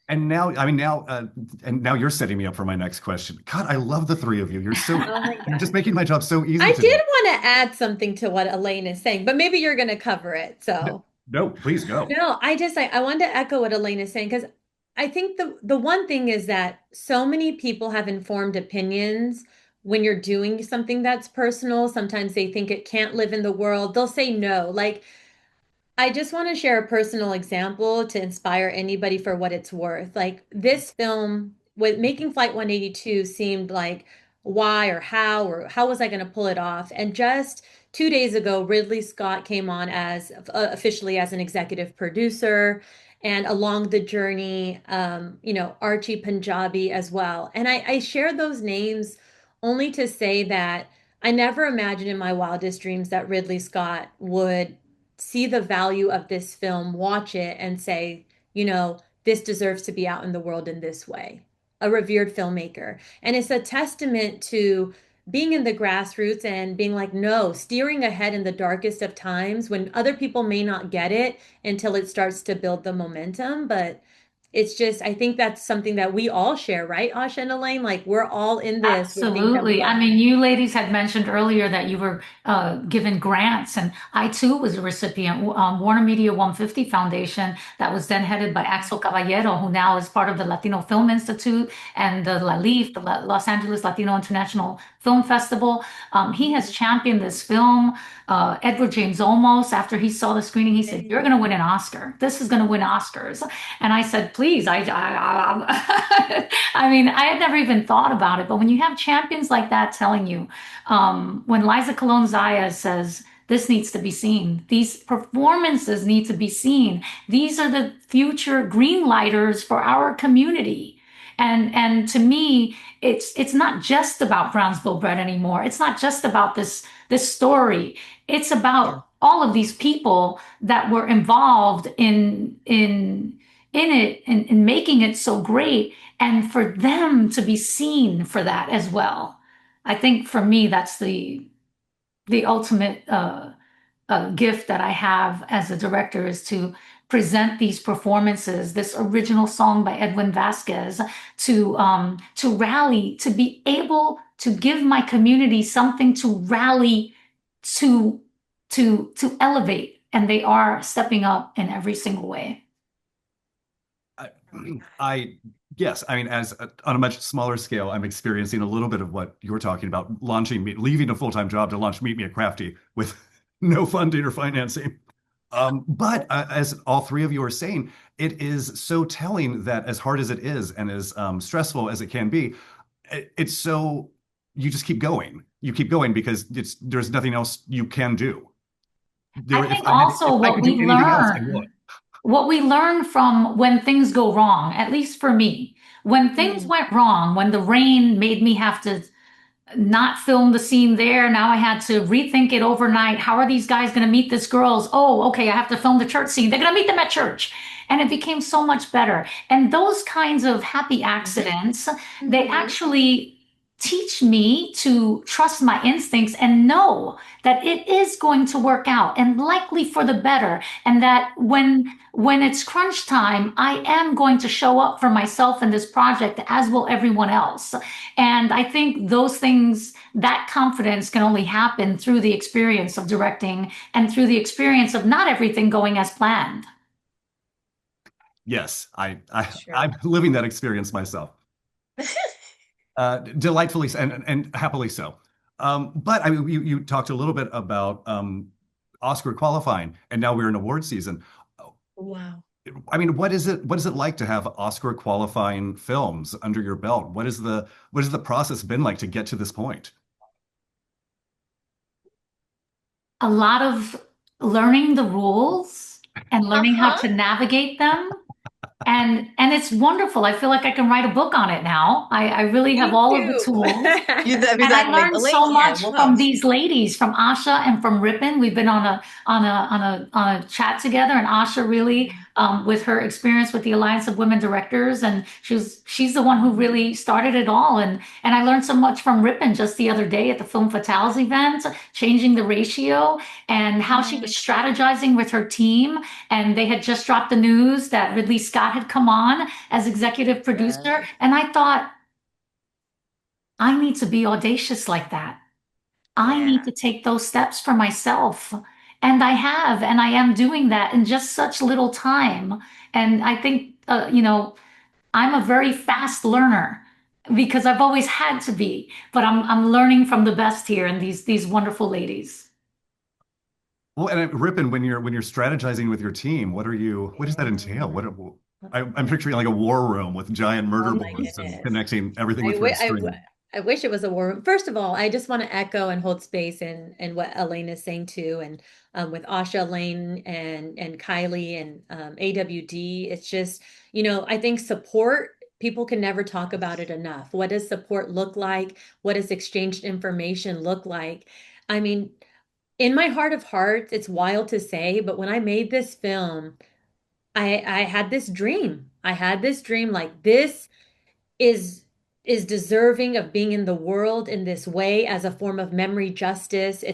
And now, now you're setting me up for my next question. God, I love the three of you. You're just making my job so easy.
I did want to add something to what Elaine is saying, but maybe you're going to cover it. So
no, please go.
No, I wanted to echo what Elaine is saying, because I think the one thing is that so many people have informed opinions when you're doing something that's personal. Sometimes they think it can't live in the world. They'll say no. Like, I just want to share a personal example to inspire anybody for what it's worth. Like, this film with making Flight 182 seemed like why or how was I going to pull it off? And just 2 days ago, Ridley Scott came on as officially as an executive producer, and along the journey, Archie Punjabi as well. And I share those names only to say that I never imagined in my wildest dreams that Ridley Scott would see the value of this film, watch it, and say, this deserves to be out in the world in this way. A revered filmmaker. And it's a testament to being in the grassroots and being like, no, steering ahead in the darkest of times when other people may not get it until it starts to build the momentum. But it's just, I think that's something that we all share, right, Asha and Elaine? Like, we're all in this with things that we
Absolutely. I
love.
mean, you ladies had mentioned earlier that you were given grants, and I too was a recipient. Warner Media 150 Foundation, that was then headed by Axel Caballero, who now is part of the Latino Film Institute and the LALIF, the Los Angeles Latino International Film Festival. He has championed this film. Edward James Olmos, after he saw the screening, he said, "You're going to win an Oscar. This is going to win Oscars." And I said, "Please, I mean, I had never even thought about it, but when you have champions like that telling you, when Liza Colon Zaya says, this needs to be seen, these performances need to be seen, these are the future green lighters for our community. And to me, it's not just about Brownsville Bred anymore. It's not just about this story. It's about all of these people that were involved in it and in making it so great, and for them to be seen for that as well. I think for me, that's the ultimate gift that I have as a director, is to present these performances, this original song by Edwin Vasquez, to rally, to be able to give my community something to rally to to elevate, and they are stepping up in every single way.
I yes, I mean, on a much smaller scale, I'm experiencing a little bit of what you're talking about, leaving a full-time job to launch Meet Me at Crafty with no funding or financing. But as all three of you are saying, it is so telling that as hard as it is and as stressful as it can be, it's so you just keep going. You keep going because there's nothing else you can do.
I think also what we learn. What we learn from when things go wrong, at least for me, when things went wrong, when the rain made me have to not film the scene there, now I had to rethink it overnight. How are these guys going to meet this girls? Oh, okay, I have to film the church scene. They're going to meet them at church. And it became so much better. And those kinds of happy accidents, they actually teach me to trust my instincts and know that it is going to work out, and likely for the better, and that when it's crunch time, I am going to show up for myself in this project, as will everyone else. And I think those things, that confidence can only happen through the experience of directing and through the experience of not everything going as planned.
Yes, I'm living that experience myself. Delightfully and happily so. But I mean, you talked a little bit about Oscar qualifying, and now we're in award season.
Wow.
I mean, what is it like to have Oscar qualifying films under your belt? What is the process been like to get to this point?
A lot of learning the rules and learning how to navigate them. And it's wonderful. I feel like I can write a book on it now. I really have all of the tools. And I learned so much from these ladies, from Asha and from Rippin. We've been on a chat together, and Asha really, with her experience with the Alliance of Women Directors, and she's the one who really started it all. And I learned so much from Rippin just the other day at the Film Fatales event, changing the ratio, and how she was strategizing with her team. And they had just dropped the news that Ridley Scott had come on as executive producer. And I thought, I need to be audacious like that. I need to take those steps for myself. And I have, and I am doing that in just such little time. And I think, I'm a very fast learner because I've always had to be, but I'm learning from the best here and these wonderful ladies.
Well, and Rippin, when you're strategizing with your team, what does that entail? I'm picturing like a war room with giant murder boards and connecting everything with your screen.
I wish it was a war room. First of all, I just want to echo and hold space in what Elaine is saying too, and with Asha, Elaine, and Kylie, and AWD. It's just, I think support, people can never talk about it enough. What does support look like? What does exchanged information look like? I mean, in my heart of hearts, it's wild to say, but when I made this film, I had this dream. I had this dream like, this is is deserving of being in the world in this way as a form of memory justice.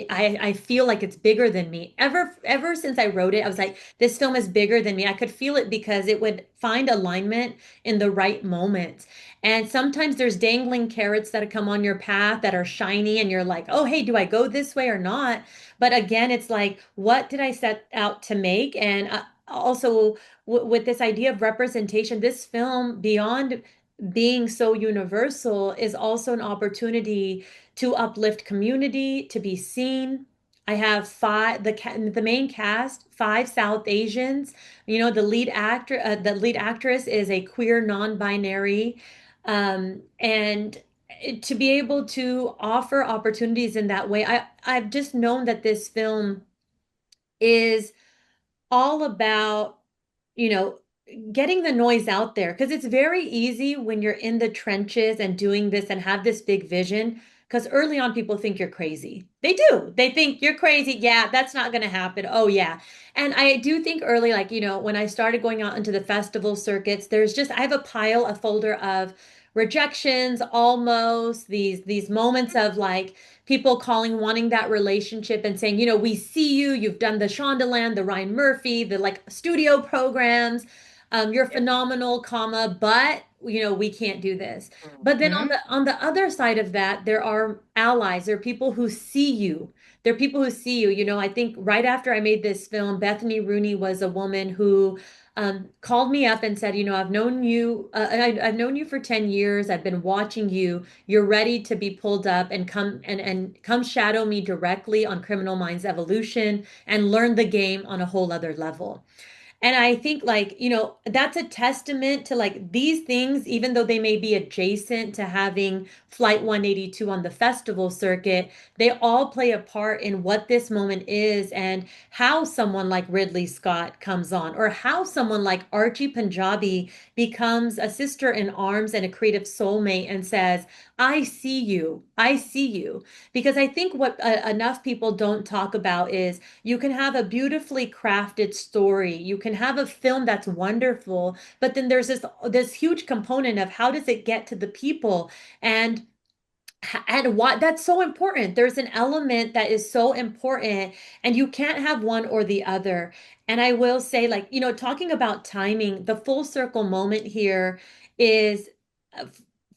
I feel like it's bigger than me. Ever since I wrote it, I was like, this film is bigger than me. I could feel it because it would find alignment in the right moment. And sometimes there's dangling carrots that come on your path that are shiny, and you're like, oh, hey, do I go this way or not? But again, it's like, what did I set out to make? And also, with this idea of representation, this film, beyond being so universal, is also an opportunity to uplift community, to be seen. I have the main cast, five South Asians. You know, the lead actress is a queer non-binary, and to be able to offer opportunities in that way, I've just known that this film is all about, you know, getting the noise out there, because it's very easy when you're in the trenches and doing this and have this big vision, because early on people think you're crazy. They do. They think you're crazy. Yeah, that's not going to happen. Oh yeah. And I do think early, like, you know, when I started going out into the festival circuits, I have a folder of rejections, almost these moments of like people calling, wanting that relationship and saying, you know, we see you, you've done the Shondaland, the Ryan Murphy, the like studio programs, you're phenomenal, comma, but you know, we can't do this. But then on the other side of that, there are allies, there are people who see you. There are people who see you. You know, I think right after I made this film, Bethany Rooney was a woman who called me up and said, you know, I've known you for 10 years. I've been watching you. You're ready to be pulled up and come shadow me directly on Criminal Minds Evolution and learn the game on a whole other level. And I think, like, you know, that's a testament to like these things, even though they may be adjacent to having Flight 182 on the festival circuit, they all play a part in what this moment is and how someone like Ridley Scott comes on, or how someone like Archie Punjabi becomes a sister in arms and a creative soulmate and says, I see you. I see you. Because I think what enough people don't talk about is you can have a beautifully crafted story. You can have a film that's wonderful, but then there's this huge component of how does it get to the people, and what that's so important. There's an element that is so important, and you can't have one or the other. And I will say, like, you know, talking about timing, the full circle moment here is uh,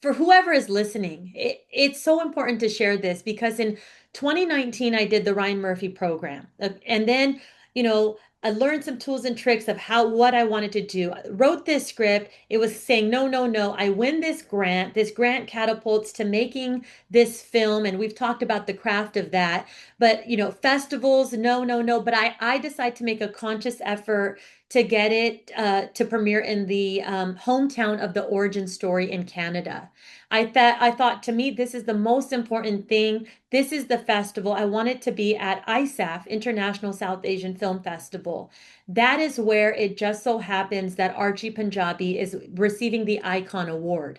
for whoever is listening, it's so important to share this because in 2019, I did the Ryan Murphy program. And then, you know, I learned some tools and tricks of what I wanted to do. I wrote this script. It was saying, no, no, no. I win this grant. This grant catapults to making this film. And we've talked about the craft of that. But, you know, festivals, no, no, no. But I decide to make a conscious effort to get it to premiere in the hometown of the origin story in Canada. I thought, to me, this is the most important thing. This is the festival. I want it to be at ISAF, International South Asian Film Festival. That is where it just so happens that Archie Punjabi is receiving the Icon Award.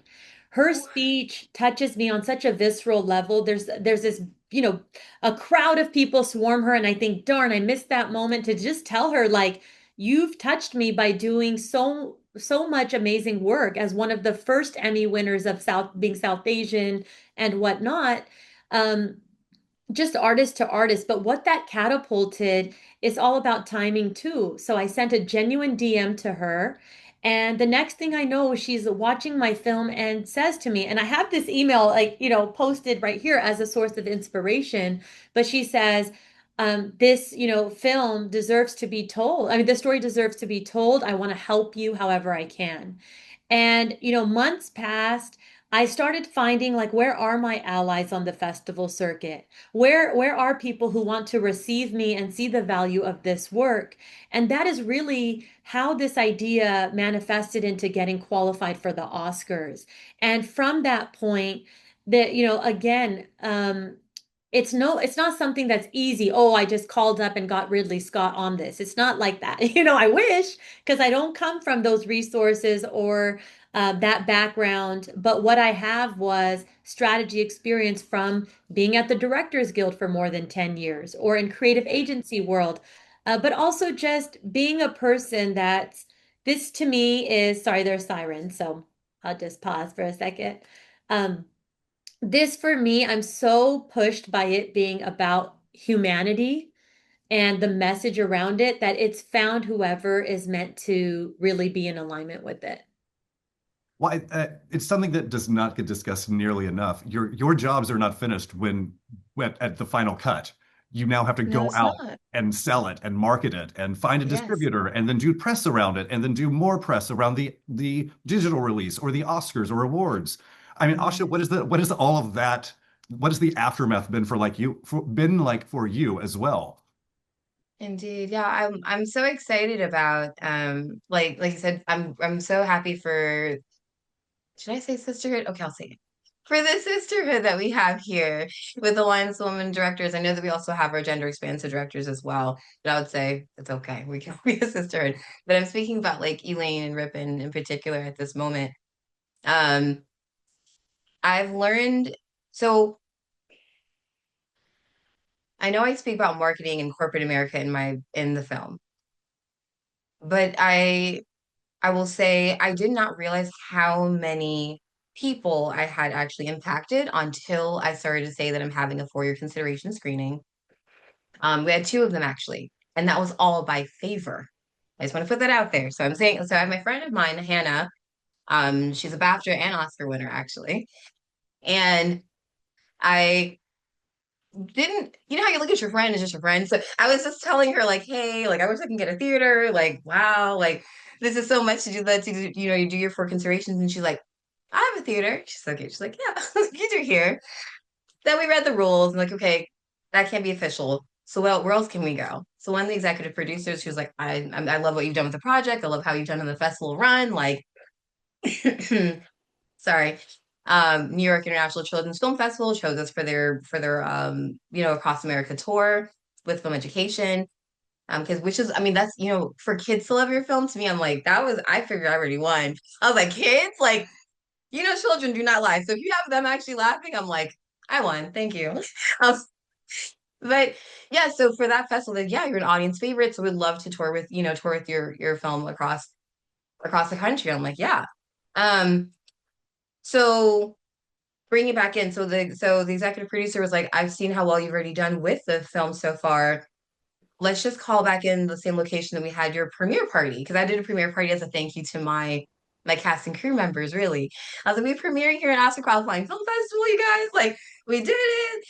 Her speech touches me on such a visceral level. There's this, you know, a crowd of people swarm her, and I think, darn, I missed that moment to just tell her, like, you've touched me by doing so much amazing work as one of the first Emmy winners of being South Asian and whatnot. Um, just artist to artist. But what that catapulted is all about timing too. So I sent a genuine DM to her. And the next thing I know, she's watching my film and says to me, and I have this email, like, you know, posted right here as a source of inspiration, but she says, this, you know, film deserves to be told. I mean, the story deserves to be told. I want to help you however I can. And, you know, months passed. I started finding, like, where are my allies on the festival circuit? Where are people who want to receive me and see the value of this work? And that is really how this idea manifested into getting qualified for the Oscars. And from that point, that, you know, again, it's not something that's easy. Oh, I just called up and got Ridley Scott on this. It's not like that. You know, I wish, because I don't come from those resources or that background. But what I have was strategy experience from being at the Directors Guild for more than 10 years or in creative agency world. But also just being a person this to me is, sorry, there's sirens. So I'll just pause for a second. This for me, I'm so pushed by it being about humanity and the message around it that it's found whoever is meant to really be in alignment with it.
Well, it's something that does not get discussed nearly enough. Your jobs are not finished when at the final cut. You now have to
No,
go
it's
out
not.
and sell it and market it and find a
Yes.
distributor and then do press around it and then do more press around the digital release or the Oscars or awards. I mean, Asha, what is all of that? What has the aftermath been for been like for you as well?
Indeed. Yeah, I'm so excited about like you said, I'm so happy for, should I say sisterhood? Okay, I'll say it. For the sisterhood that we have here with Alliance Women Directors. I know that we also have our gender expansive directors as well, but I would say it's okay. We can be a sisterhood. But I'm speaking about like Elaine and Rippin in particular at this moment. Um, I've learned, so I know I speak about marketing in corporate America in the film, but I will say I did not realize how many people I had actually impacted until I started to say that I'm having a four-year consideration screening. We had two of them actually, and that was all by favor. I just want to put that out there. So I'm saying, so I have my friend of mine, Hannah. She's a BAFTA and Oscar winner actually, and I didn't, you know how you look at your friend as just your friend. So I was just telling her like, hey, like I wish I can get a theater. Like, wow, like this is so much to do that to do, you know, you do your four considerations. And she's like, I have a theater. She's like, okay. She's like, yeah, you do here. Then we read the rules and like, okay, that can't be official. So well, where else can we go? So one of the executive producers, she was like, I love what you've done with the project. I love how you've done in the festival run. Like, sorry. New York International Children's Film Festival chose us for their you know, across America tour with film education. Because which is, I mean, that's, you know, for kids to love your film, to me, I'm like, that was, I figured I already won. I was like, kids, like, you know, children do not lie. So if you have them actually laughing, I'm like, I won. Thank you. Um, but yeah, so for that festival, then yeah, you're an audience favorite. So we'd love to tour with, you know, tour with your film across the country. I'm like, yeah. Um, so bring it back in. So the executive producer was like, I've seen how well you've already done with the film so far. Let's just call back in the same location that we had your premiere party. Because I did a premiere party as a thank you to my cast and crew members, really. I was like, we premiering here at Oscar Qualifying Film Festival, you guys. Like, we did it.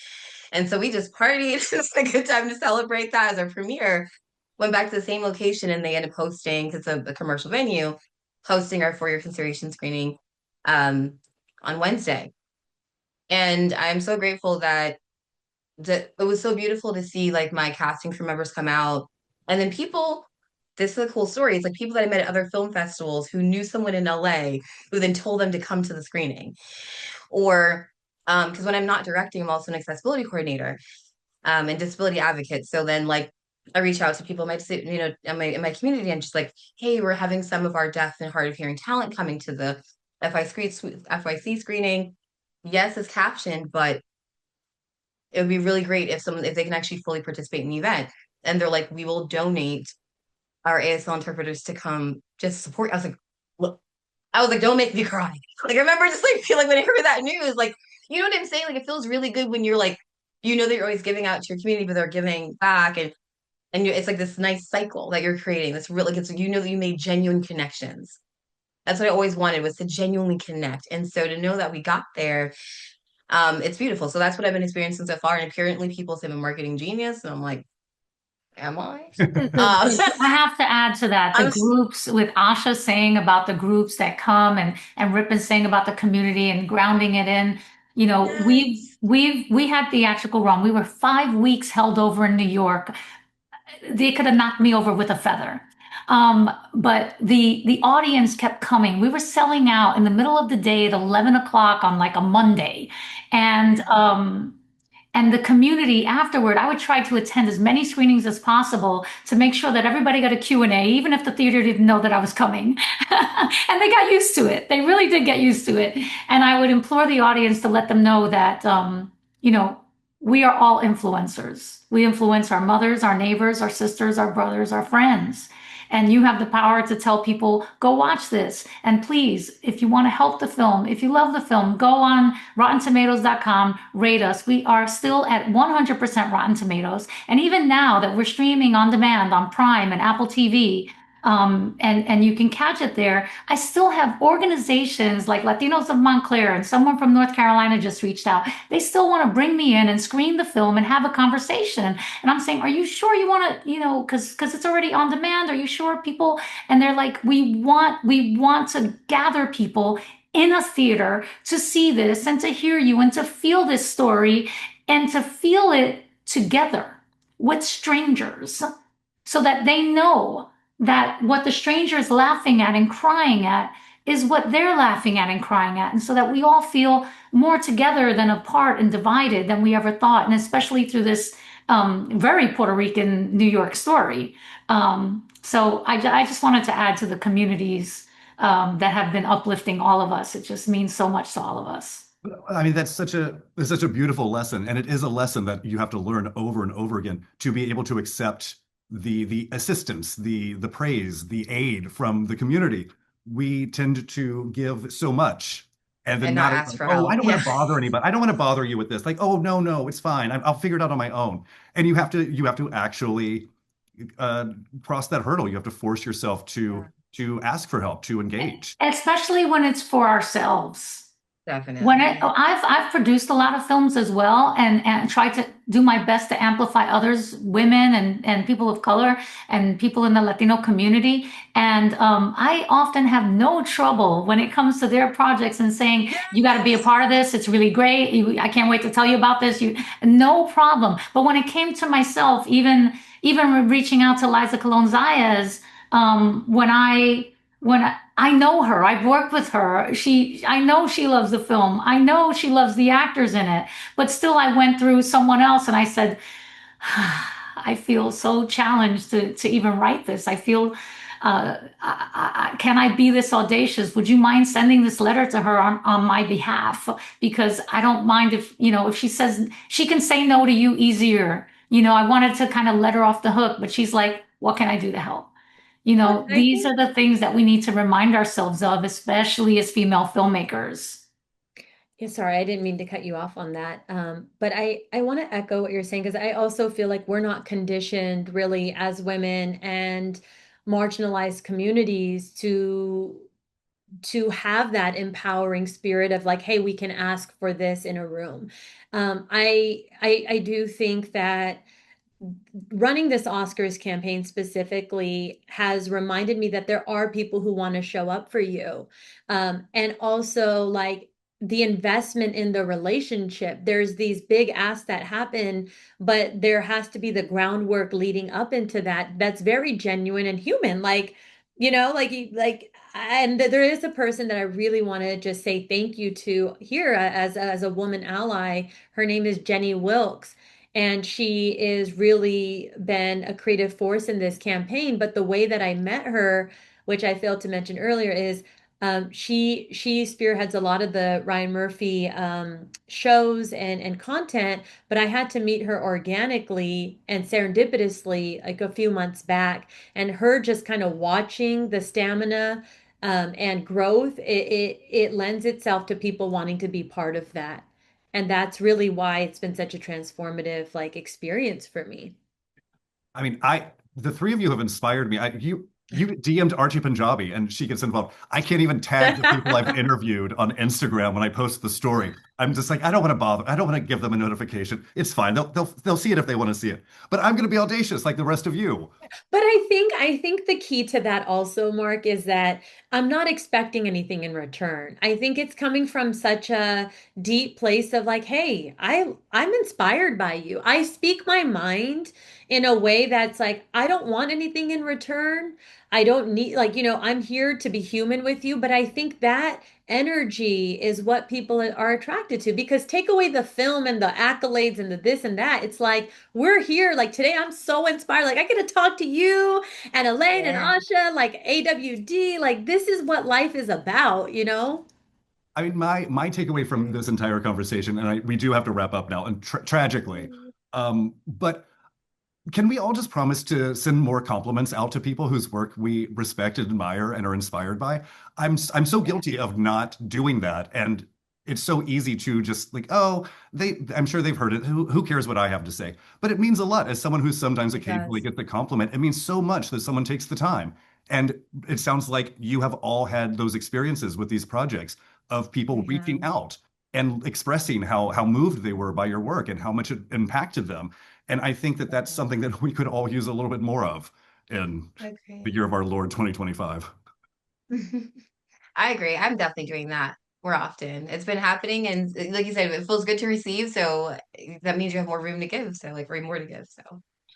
And so we just partied. It's a good time to celebrate that as our premiere. Went back to the same location and they ended up hosting, because it's a commercial venue, hosting our four-year consideration screening on Wednesday. And I'm so grateful that it was so beautiful to see like my casting crew members come out. And then people, this is a cool story. It's like people that I met at other film festivals who knew someone in LA who then told them to come to the screening. Or because when I'm not directing, I'm also an accessibility coordinator and disability advocate. So then like I reach out to people in my, you know, in my community and just like, hey, we're having some of our deaf and hard of hearing talent coming to the FYC screening. Yes, it's captioned, but it would be really great if they can actually fully participate in the event. And they're like, we will donate our ASL interpreters to come just support. I was like, look, I was like, don't make me cry. Like I remember just like feeling when I heard that news, like, you know what I'm saying? Like it feels really good when you're like, you know that you're always giving out to your community, but they're giving back, and it's like this nice cycle that you're creating. That's really like it's, you know, that you made genuine connections. That's what I always wanted, was to genuinely connect. And so to know that we got there, it's beautiful. So that's what I've been experiencing so far. And apparently people say I'm a marketing genius, and I'm like, am I?
I have to add to that the groups with Asha saying about the groups that come and Rippin saying about the community and grounding it in. You know,
Yes.
we had theatrical run. We were 5 weeks held over in New York. They could have knocked me over with a feather. But the audience kept coming. We were selling out in the middle of the day at 11 o'clock on like a Monday. And the community afterward, I would try to attend as many screenings as possible to make sure that everybody got a Q&A, even if the theater didn't know that I was coming. And they got used to it. They really did get used to it. And I would implore the audience to let them know that, you know, we are all influencers. We influence our mothers, our neighbors, our sisters, our brothers, our friends. And you have the power to tell people, go watch this. And please, if you want to help the film, if you love the film, go on RottenTomatoes.com, rate us. We are still at 100% Rotten Tomatoes. And even now that we're streaming on demand on Prime and Apple TV, and you can catch it there. I still have organizations like Latinos of Montclair, and someone from North Carolina just reached out. They still want to bring me in and screen the film and have a conversation. And I'm saying, are you sure you want to, because it's already on demand? Are you sure people? And they're like, we want to gather people in a theater to see this and to hear you and to feel this story and to feel it together with strangers so that they know that what the stranger is laughing at and crying at is what they're laughing at and crying at. And so that we all feel more together than apart and divided than we ever thought. And especially through this very Puerto Rican New York story. So I just wanted to add to the communities that have been uplifting all of us. It just means so much to all of us.
I mean, it's such a beautiful lesson. And it is a lesson that you have to learn over and over again to be able to accept the assistance, the praise, the aid from the community. We tend to give so much and then
not ask for help.
I don't want to bother anybody. I don't want to bother you with this. Like, oh no, it's fine. I'll figure it out on my own. And you have to actually cross that hurdle. You have to force yourself to ask for help, to engage.
Especially when it's for ourselves.
Definitely.
When I've produced a lot of films as well and tried to do my best to amplify others, women and people of color and people in the Latino community. And I often have no trouble when it comes to their projects and saying, you got to be a part of this. It's really great. I can't wait to tell you about this. No problem. But when it came to myself, even reaching out to Liza Colon Zayas, when I know her, I've worked with her. I know she loves the film. I know she loves the actors in it. But still, I went through someone else and I said, I feel so challenged to even write this. I feel, can I be this audacious? Would you mind sending this letter to her on my behalf? Because I don't mind if she says, she can say no to you easier. I wanted to kind of let her off the hook, but she's like, what can I do to help? These are the things that we need to remind ourselves of, especially as female filmmakers.
Yeah, sorry, I didn't mean to cut you off on that. But I want to echo what you're saying, because I also feel like we're not conditioned really as women and marginalized communities to have that empowering spirit of like, hey, we can ask for this in a room. I do think that running this Oscars campaign specifically has reminded me that there are people who want to show up for you. And also like the investment in the relationship. There's these big asks that happen, but there has to be the groundwork leading up into that. That's very genuine and human. And there is a person that I really want to just say thank you to here as a woman ally. Her name is Jenny Wilkes. And she is really been a creative force in this campaign. But the way that I met her, which I failed to mention earlier, is she spearheads a lot of the Ryan Murphy shows and content. But I had to meet her organically and serendipitously like a few months back. And her just kind of watching the stamina and growth, it lends itself to people wanting to be part of that. And that's really why it's been such a transformative experience for me.
I mean, the three of you have inspired me. You DM'd Archie Punjabi and she gets involved. I can't even tag the people I've interviewed on Instagram when I post the story. I'm just like, I don't want to bother. I don't want to give them a notification. It's fine. They'll see it if they want to see it. But I'm going to be audacious like the rest of you.
But I think the key to that also, Mark, is that I'm not expecting anything in return. I think it's coming from such a deep place of like, hey, I'm inspired by you. I speak my mind in a way that's like, I don't want anything in return. I don't need I'm here to be human with you. But I think that energy is what people are attracted to, because take away the film and the accolades and the this and that. It's like, we're here. Like today, I'm so inspired. Like I get to talk to you and Elaine and Asha, like AWD, like this is what life is about,
I mean, my takeaway from this entire conversation, and we do have to wrap up now, and tragically, but Can we all just promise to send more compliments out to people whose work we respect and admire and are inspired by? I'm so guilty of not doing that, and it's so easy to just like, oh, I'm sure they've heard it. Who cares what I have to say? But it means a lot as someone who sometimes occasionally gets the compliment. It means so much that someone takes the time. And it sounds like you have all had those experiences with these projects of people reaching out and expressing how moved they were by your work and how much it impacted them. And I think that that's something that we could all use a little bit more of in the year of our Lord 2025.
I agree. I'm definitely doing that more often. It's been happening, and like you said, it feels good to receive. So that means you have more room to give. So like, way more to give. So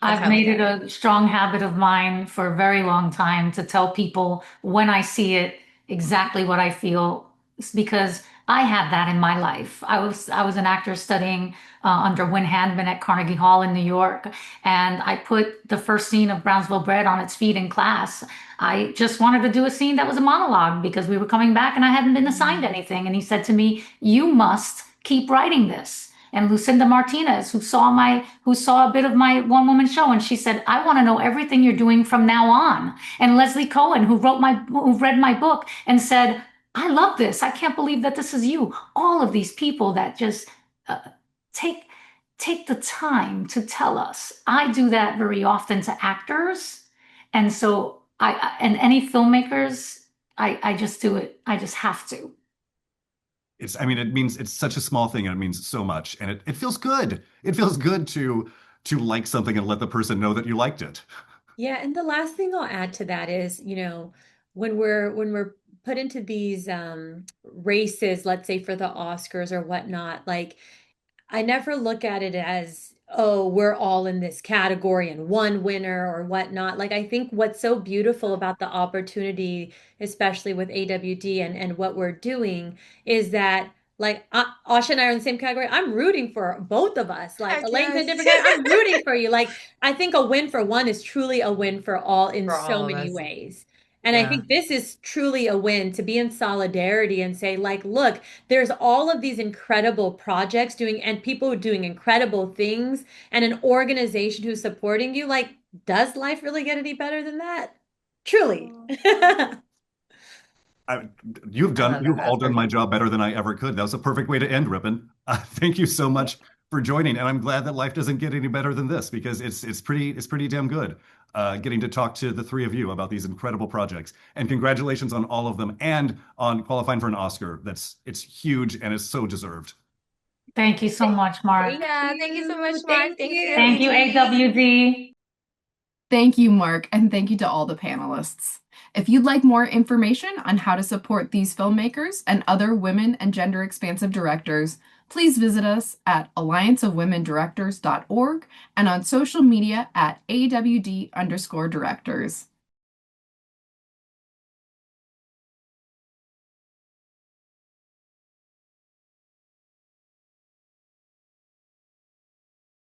that's
I've
how I look
made it
at it.
a strong habit of mine for a very long time to tell people when I see it exactly what I feel. It's because I have that in my life. I was an actor studying under Win Handman at Carnegie Hall in New York, and I put the first scene of Brownsville Bred on its feet in class. I just wanted to do a scene that was a monologue because we were coming back and I hadn't been assigned anything. And he said to me, "You must keep writing this." And Lucinda Martinez, who saw a bit of my one woman show, and she said, "I want to know everything you're doing from now on." And Leslie Cohen, who read my book and said, "I love this. I can't believe that this is you." All of these people that just uh, take take the time to tell us. I do that very often to actors, and so and any filmmakers, I just do it. I just have to.
I mean, it means it's such a small thing and it means so much. And it feels good. It feels good to like something and let the person know that you liked it.
Yeah, and the last thing I'll add to that is, when we're put into these races, let's say for the Oscars or whatnot, like I never look at it as, oh, we're all in this category and one winner or whatnot. Like, I think what's so beautiful about the opportunity, especially with AWD and what we're doing, is that, like, Asha and I are in the same category. I'm rooting for both of us. Like,
Heck
Elaine's in a
yes.
different category. I'm rooting for you. Like, I think a win for one is truly a win for all in
For
so
all of
many
us.
ways. And I
Yeah.
think this is truly a win to be in solidarity and say, like, look, there's all of these incredible projects doing and people doing incredible things and an organization who's supporting you. Like, does life really get any better than that? Truly.
I,
I love that.
you've all
That's
done my
perfect.
job better than I ever could. That was a perfect way to end, Rippin. Thank you so much for joining. And I'm glad that life doesn't get any better than this because it's pretty damn good. Getting to talk to the three of you about these incredible projects. And congratulations on all of them and on qualifying for an Oscar. It's huge and it's so deserved.
Thank you so much, Mark.
Yeah, thank you so much, Mark.
Thank
Thanks,
Thank you,
AWD.
AWD.
Thank you, Mark, and thank you to all the panelists. If you'd like more information on how to support these filmmakers and other women and gender expansive directors, please visit us at allianceofwomendirectors.org and on social media at AWD_directors.